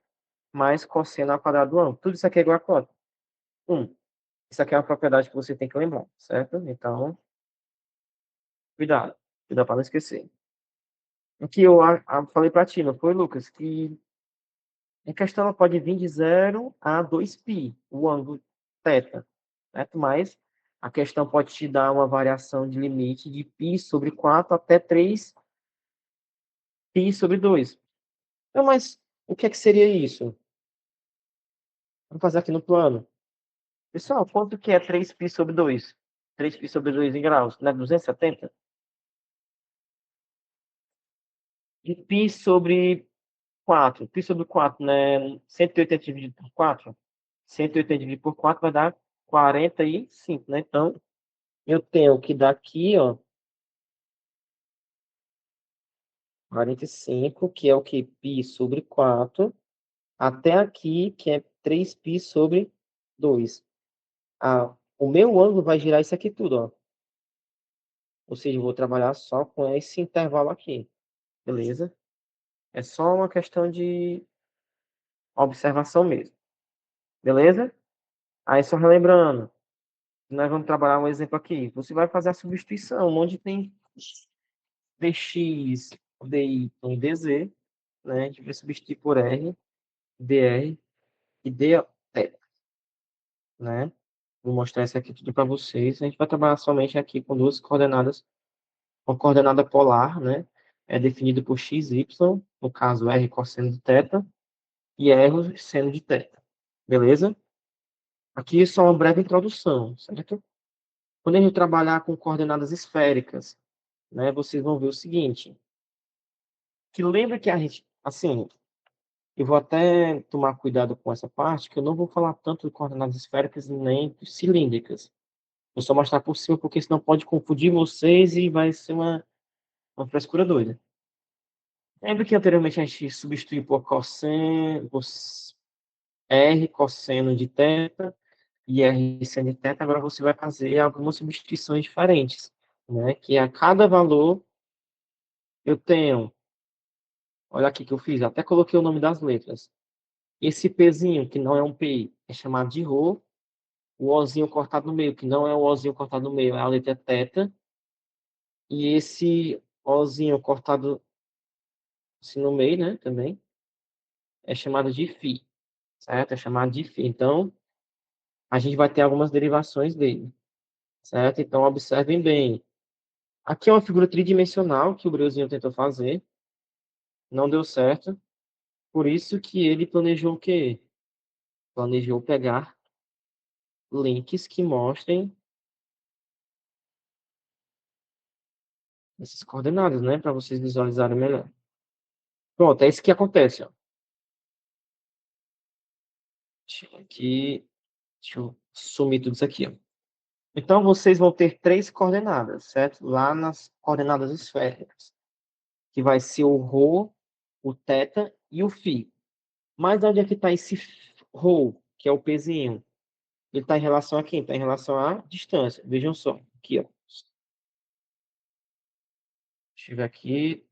mais cosseno ao quadrado do ângulo. Tudo isso aqui é igual a quanto? 1. Isso aqui é uma propriedade que você tem que lembrar, certo? Então, cuidado. Cuidado para não esquecer. O que eu falei para ti, não foi, Lucas? Que a questão ela pode vir de 0 a 2π, o ângulo θ, certo? Mas a questão pode te dar uma variação de limite de π sobre 4 até 3π sobre 2. Então, mas o que é que seria isso? Vamos fazer aqui no plano. Pessoal, quanto que é 3π sobre 2? 3π sobre 2 em graus, né? 270? de π sobre 4. Π sobre 4, né? 180 dividido por 4. 180 dividido por 4 vai dar 45, né? Então, eu tenho que daqui, ó, 45, que é o que? Π sobre 4, até aqui, que é 3π sobre 2. Ah, o meu ângulo vai girar isso aqui tudo, ó. Ou seja, eu vou trabalhar só com esse intervalo aqui, beleza? É só uma questão de observação mesmo, beleza? Aí, só relembrando, nós vamos trabalhar um exemplo aqui. Você vai fazer a substituição, onde tem dx, dy e dz, né? A gente vai substituir por r, dr e dt, né? Vou mostrar isso aqui tudo para vocês. A gente vai trabalhar somente aqui com duas coordenadas. Uma coordenada polar, né? É definida por x, y, no caso r cosseno de θ e r seno de θ. Beleza? Aqui é só uma breve introdução, certo? Quando a gente trabalhar com coordenadas esféricas, né, vocês vão ver o seguinte, que lembra que a gente, assim, eu vou até tomar cuidado com essa parte, que eu não vou falar tanto de coordenadas esféricas nem cilíndricas. Vou só mostrar por cima, porque senão pode confundir vocês e vai ser uma frescura doida. Lembra que anteriormente a gente substituiu por cosseno, por r cosseno de θ e r seno de θ, agora você vai fazer algumas substituições diferentes, né? Que a cada valor eu tenho, olha aqui que eu fiz, até coloquei o nome das letras. Esse Pzinho, que não é um P, é chamado de Rho. O Ozinho cortado no meio, que não é o Ozinho cortado no meio, é a letra θ. E esse Ozinho cortado assim no meio, né, também, é chamado de Φ, certo? É chamado de Φ. Então, a gente vai ter algumas derivações dele, certo? Então, observem bem. Aqui é uma figura tridimensional que o Breuzinho tentou fazer, não deu certo. Por isso que ele planejou o quê? Planejou pegar links que mostrem essas coordenadas, né? Para vocês visualizarem melhor. Pronto, é isso que acontece, ó. Deixa eu sumir tudo isso aqui, ó. Então, vocês vão ter três coordenadas, certo? Lá nas coordenadas esféricas, que vai ser o ρ, o θ e o φ. Mas onde é que está esse ρ, que é o pezinho? Ele está em relação a quem? Está em relação à distância. Vejam só, aqui, ó. Deixa eu ver aqui.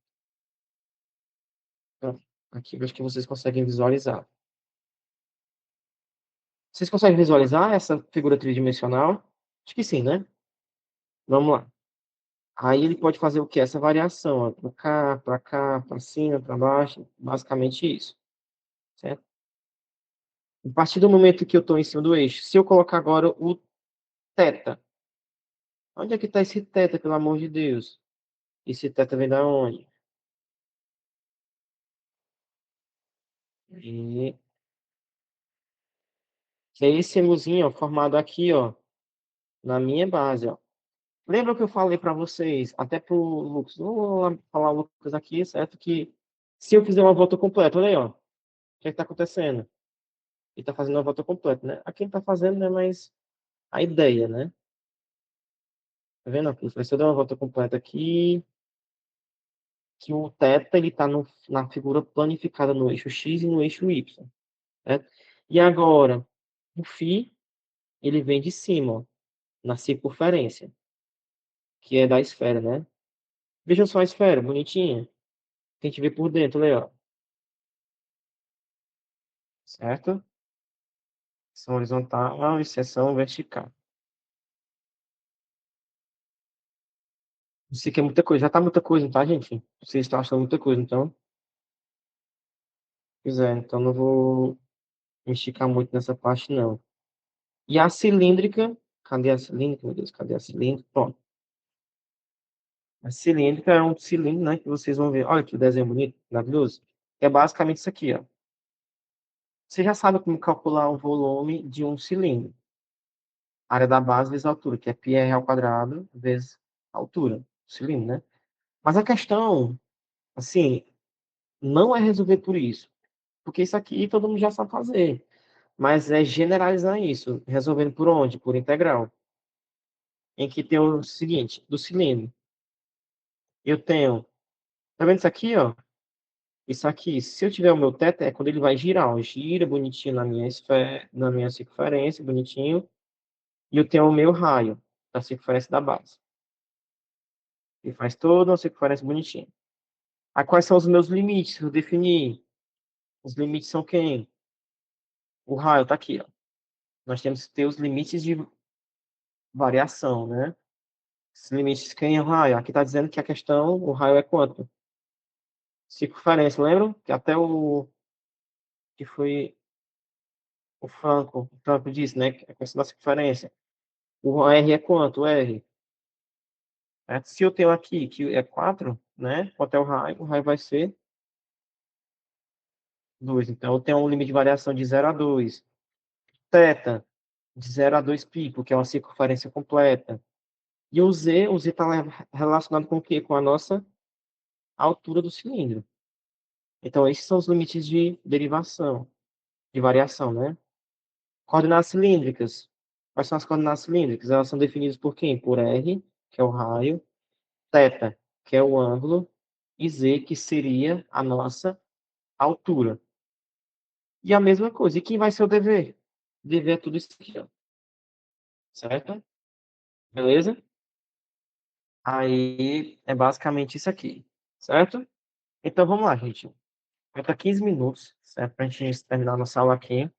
Aqui, eu acho que vocês conseguem visualizar. Vocês conseguem visualizar essa figura tridimensional? Acho que sim, né? Vamos lá. Aí ele pode fazer o quê? Essa variação, para cá, para cima, para baixo, basicamente isso, certo? A partir do momento que eu estou em cima do eixo, se eu colocar agora o θ, onde é que está esse θ, pelo amor de Deus? Esse θ vem da onde? E que é esse ângulozinho, ó, formado aqui, ó, na minha base, ó. Lembra que eu falei para vocês, até pro Lucas, não vou falar o Lucas aqui, certo? Que se eu fizer uma volta completa, olha aí, ó, o que está acontecendo? Ele está fazendo uma volta completa, né? Aqui ele está fazendo, né, mas a ideia, né? Tá vendo aqui? Se eu der uma volta completa aqui, que o θ ele está na figura planificada no eixo X e no eixo Y, certo? E agora, o φ, ele vem de cima, ó, na circunferência, que é da esfera, né? Vejam só a esfera, bonitinha. Que a gente vê por dentro, né, ó. Certo? Seção horizontal e seção vertical. Isso aqui é muita coisa. Já tá muita coisa, tá, gente? Vocês estão achando muita coisa, então. Pois é, então não vou me esticar muito nessa parte, não. E a cilíndrica. Cadê a cilíndrica, meu Deus? Cadê a cilíndrica? Pronto. A cilíndrica é um cilindro, né? Que vocês vão ver. Olha que desenho bonito, maravilhoso. É basicamente isso aqui, ó. Você já sabe como calcular o volume de um cilindro. Área da base vezes a altura, que é πr ao quadrado vezes a altura do cilindro, né? Mas a questão, assim, não é resolver por isso, porque isso aqui todo mundo já sabe fazer, mas é generalizar isso, resolvendo por onde? Por integral, em que tem o seguinte, do cilindro, eu tenho, tá vendo isso aqui, ó? Isso aqui, se eu tiver o meu teto, é quando ele vai girar, ó, gira bonitinho na minha esfera, na minha circunferência, bonitinho, e eu tenho o meu raio da circunferência da base, e faz toda uma circunferência bonitinha. Aí, quais são os meus limites que eu defini? Os limites são quem? O raio tá aqui, ó. Nós temos que ter os limites de variação, né? Os limites, quem é o raio? Aqui está dizendo que a questão, o raio é quanto? Circunferência, lembram? Que até que foi o Franco disse, né? Que é a questão da circunferência. O R é quanto? O R. Se eu tenho aqui que é 4, né? Quanto é o raio? O raio vai ser 2. Então, eu tenho um limite de variação de 0 a 2. Θ, de 0 a 2 π, porque é uma circunferência completa. E o Z está relacionado com o quê? Com a nossa altura do cilindro. Então, esses são os limites de derivação, de variação, né? Coordenadas cilíndricas. Quais são as coordenadas cilíndricas? Elas são definidas por quem? Por R, que é o raio, θ, que é o ângulo, e Z, que seria a nossa altura. E a mesma coisa. E quem vai ser o dever? O dever é tudo isso aqui, ó. Certo? Beleza? Aí é basicamente isso aqui. Certo? Então vamos lá, gente. Falta 15 minutos, certo? Para a gente terminar nossa aula aqui.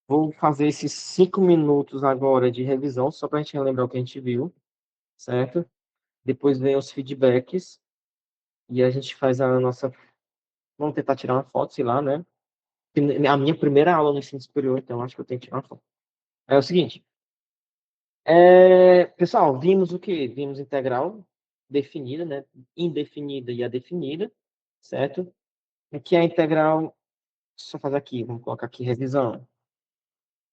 Vou fazer esses 5 minutos agora de revisão, só para a gente relembrar o que a gente viu, certo? Depois vem os feedbacks e a gente faz a nossa. Vamos tentar tirar uma foto, sei lá, né? A minha primeira aula no ensino superior, então acho que eu tenho que tirar uma foto. É o seguinte. Pessoal, vimos o quê? Vimos integral definida, né? Indefinida e a definida, certo? Aqui é a integral. Só fazer aqui, vamos colocar aqui revisão.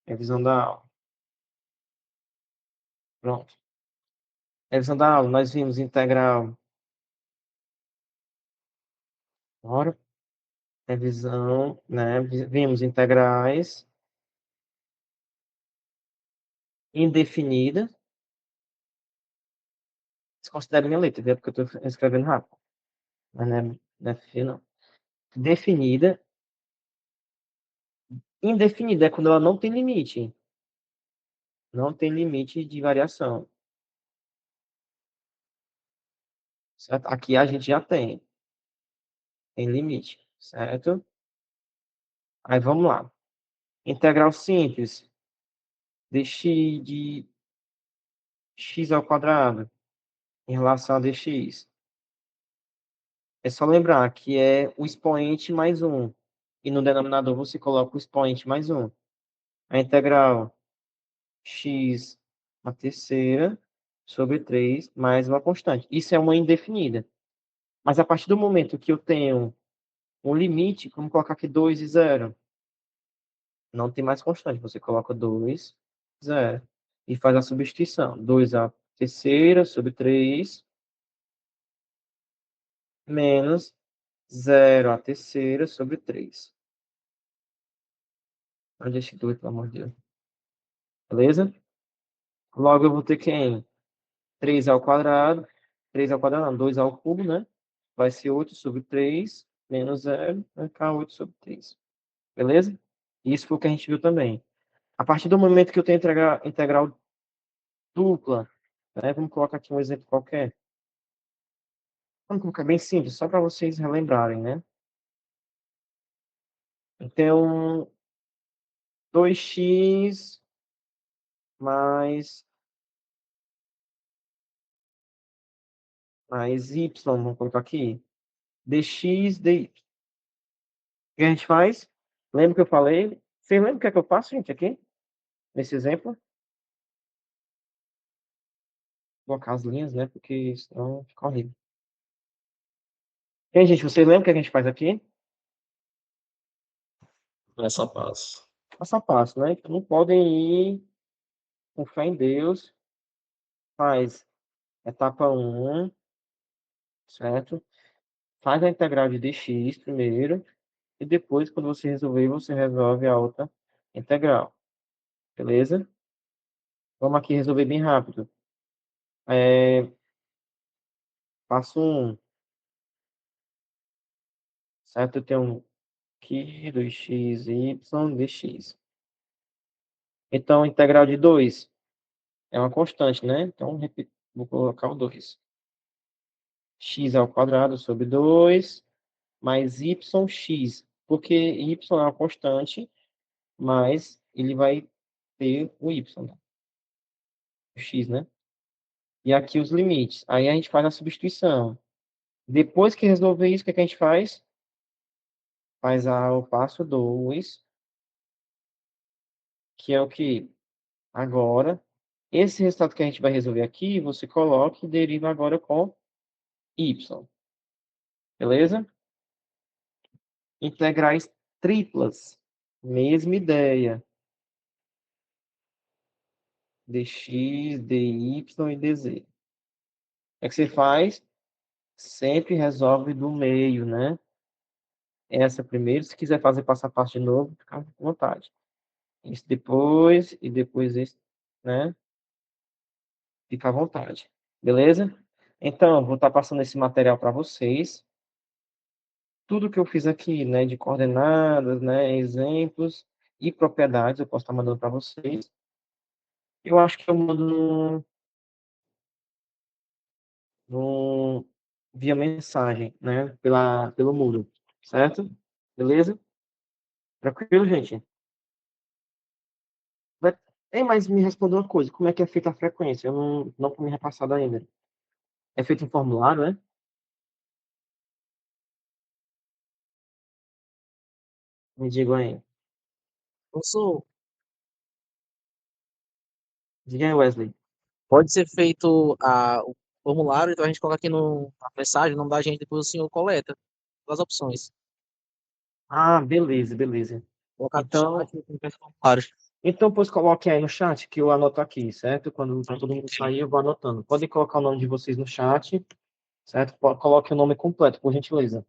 Revisão da aula. Pronto. Revisão da aula, nós vimos integral. Bora. Revisão, né? Vimos integrais indefinida. Desconsidere minha letra, viu? Porque eu estou escrevendo rápido. Mas não é feio, não. Definida. Indefinida é quando ela não tem limite. Não tem limite de variação. Certo? Aqui a gente já tem. Tem limite, certo? Aí vamos lá. Integral simples de x ao quadrado em relação a dx. É só lembrar que é o expoente mais 1. E no denominador você coloca o expoente mais 1. A integral x a terceira sobre 3 mais uma constante. Isso é uma indefinida. Mas a partir do momento que eu tenho um limite, vamos colocar aqui 2 e 0. Não tem mais constante. Você coloca 2, 0. E faz a substituição. 2 a terceira sobre 3 menos 0 a terceira sobre 3. Onde é 2, pelo amor de Deus? Beleza? Logo eu vou ter quem? 3 ao quadrado. 3 ao quadrado, não, 2 ao cubo, né? Vai ser 8 sobre 3 menos 0, vai ficar 8 sobre 3. Beleza? Isso foi o que a gente viu também. A partir do momento que eu tenho integral dupla, né? Vamos colocar aqui um exemplo qualquer. Vamos colocar bem simples, só para vocês relembrarem, né? Então, 2x mais y, vamos colocar aqui, dx, dy. O que a gente faz? Lembra que eu falei? Vocês lembram o que é que eu faço, gente, aqui? Nesse exemplo? Vou colocar as linhas, né? Porque senão fica horrível. E aí, gente, vocês lembram o que a gente faz aqui? Passo a passo. Passo a passo, né? Então, não podem ir com fé em Deus. Faz etapa 1, certo? faz a integral de dx primeiro, e depois, quando você resolver, você resolve a outra integral. Beleza? Vamos aqui resolver bem rápido. Passo 1, certo? Eu tenho aqui 2x, y, dx. Então, integral de 2 é uma constante, né? Então, vou colocar o 2. X ao quadrado sobre 2 mais yx. Porque y é uma constante, mas ele vai ter o y, né? O x, né? E aqui os limites. Aí a gente faz a substituição. Depois que resolver isso, o que é que a gente faz? Faz o passo 2, que é o que? Agora, esse resultado que a gente vai resolver aqui, você coloca e deriva agora com y. Beleza? Integrais triplas. Mesma ideia. Dx, dy e dz. O que é que você faz? Sempre resolve do meio, né? Essa primeiro. Se quiser fazer passo a passo de novo, fica à vontade. Isso depois e depois esse, né? Fica à vontade. Beleza? Então, vou estar passando esse material para vocês. Tudo que eu fiz aqui, né, de coordenadas, né, exemplos e propriedades, eu posso estar mandando para vocês. Eu acho que eu mando via mensagem, né, pelo Moodle, certo? Beleza? Tranquilo, gente? Vai- Ei, mas me responda uma coisa, como é que é feita a frequência? Eu não fui me repassado ainda. É feito um formulário, né? Me diga aí. Professor, Diga aí, Wesley. pode ser feito o formulário, então a gente coloca aqui na mensagem, o nome da gente, depois o senhor coleta as opções. Ah, beleza, beleza. Colocar no Então, chat, no formulário. pois coloque aí no chat que eu anoto aqui, certo? Quando todo mundo sair, eu vou anotando. Podem colocar o nome de vocês no chat, certo? Coloque o nome completo, por gentileza.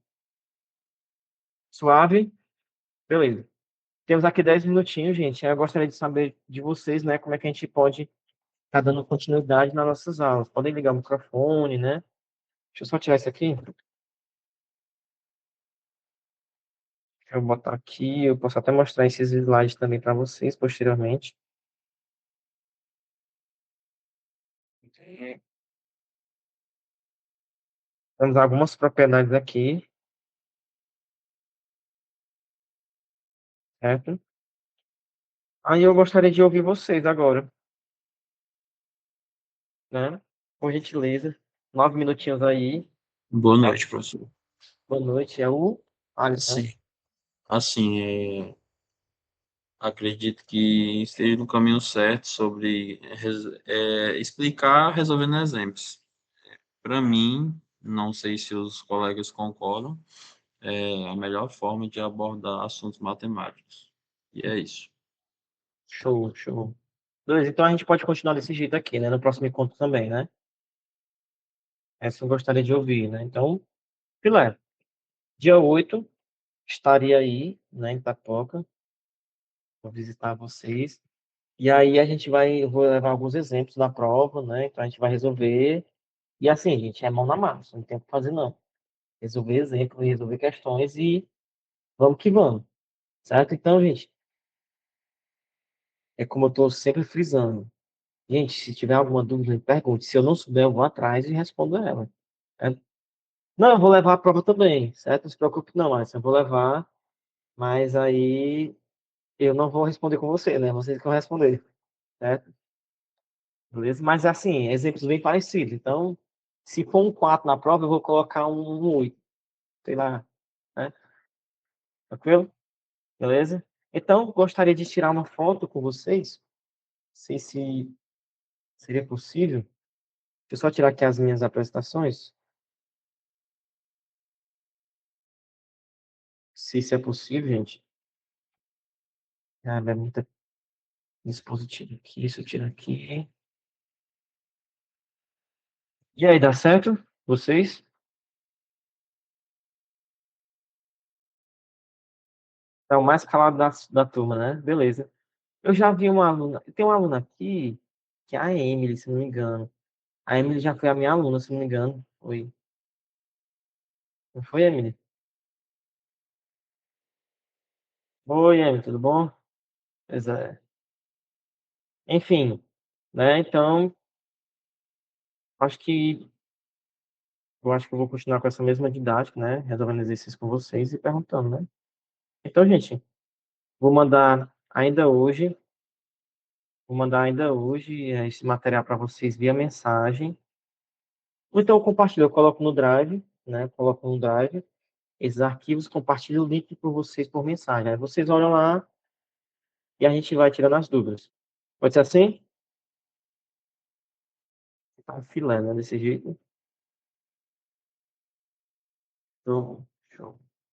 Suave? Beleza. Temos aqui 10 minutinhos, gente. Eu gostaria de saber de vocês, né, como é que a gente pode estar dando continuidade nas nossas aulas. Podem ligar o microfone, né? Deixa eu só tirar isso aqui. Deixa eu botar aqui. Eu posso até mostrar esses slides também para vocês posteriormente. Temos algumas propriedades aqui, certo? Aí eu gostaria de ouvir vocês agora, né? Por gentileza. 9 minutinhos aí. Boa Certo? noite, professor. Boa noite. É o Alisson, né? Sim. Assim, acredito que esteja no caminho certo sobre explicar resolvendo exemplos. Para mim, não sei se os colegas concordam, é a melhor forma de abordar assuntos matemáticos. E é isso. Show, show. Beleza, então a gente pode continuar desse jeito aqui, né? No próximo encontro também, né? Essa eu gostaria de ouvir, né? Então, filé, dia 8 estaria aí, né, em Itapoca, vou visitar vocês. E aí eu vou levar alguns exemplos da prova, né? Então a gente vai resolver. E assim, gente, é mão na massa, não tem o que fazer não. Resolver exemplos, resolver questões e vamos que vamos, certo? Então, gente, é como eu estou sempre frisando. Gente, se tiver alguma dúvida, me pergunte. Se eu não souber, eu vou atrás e respondo ela. Certo? Não, eu vou levar a prova também, certo? Não se preocupe não, Alisson, eu vou levar, mas aí eu não vou responder com você, né? Vocês que vão responder, certo? Beleza? Mas assim, exemplos bem parecidos. Então, se for um 4 na prova, eu vou colocar um 8, sei lá, né? Tranquilo? Beleza? Então, gostaria de tirar uma foto com vocês. Não sei se seria possível. Deixa eu só tirar aqui as minhas apresentações. Se isso é possível, gente. Ah, é muita dispositivo aqui. Isso eu tiro aqui. E aí, dá certo? Vocês? É o mais calado da turma, né? Beleza. Eu já vi uma aluna. Tem uma aluna aqui, que é a Emily, se não me engano. A Emily já foi a minha aluna, se não me engano. Foi. Não foi, Emily? Oi, Emily, tudo bom? Pois é. Enfim, né? Então, acho que eu vou continuar com essa mesma didática, né? Resolvendo exercícios com vocês e perguntando, né? Então, gente, vou mandar ainda hoje, esse material para vocês via mensagem. Ou então eu compartilho, eu coloco no Drive, né? Coloco no Drive esses arquivos, compartilho o link por vocês por mensagem. Aí vocês olham lá e a gente vai tirando as dúvidas. Pode ser assim? Tá filé, né? Desse jeito. Então,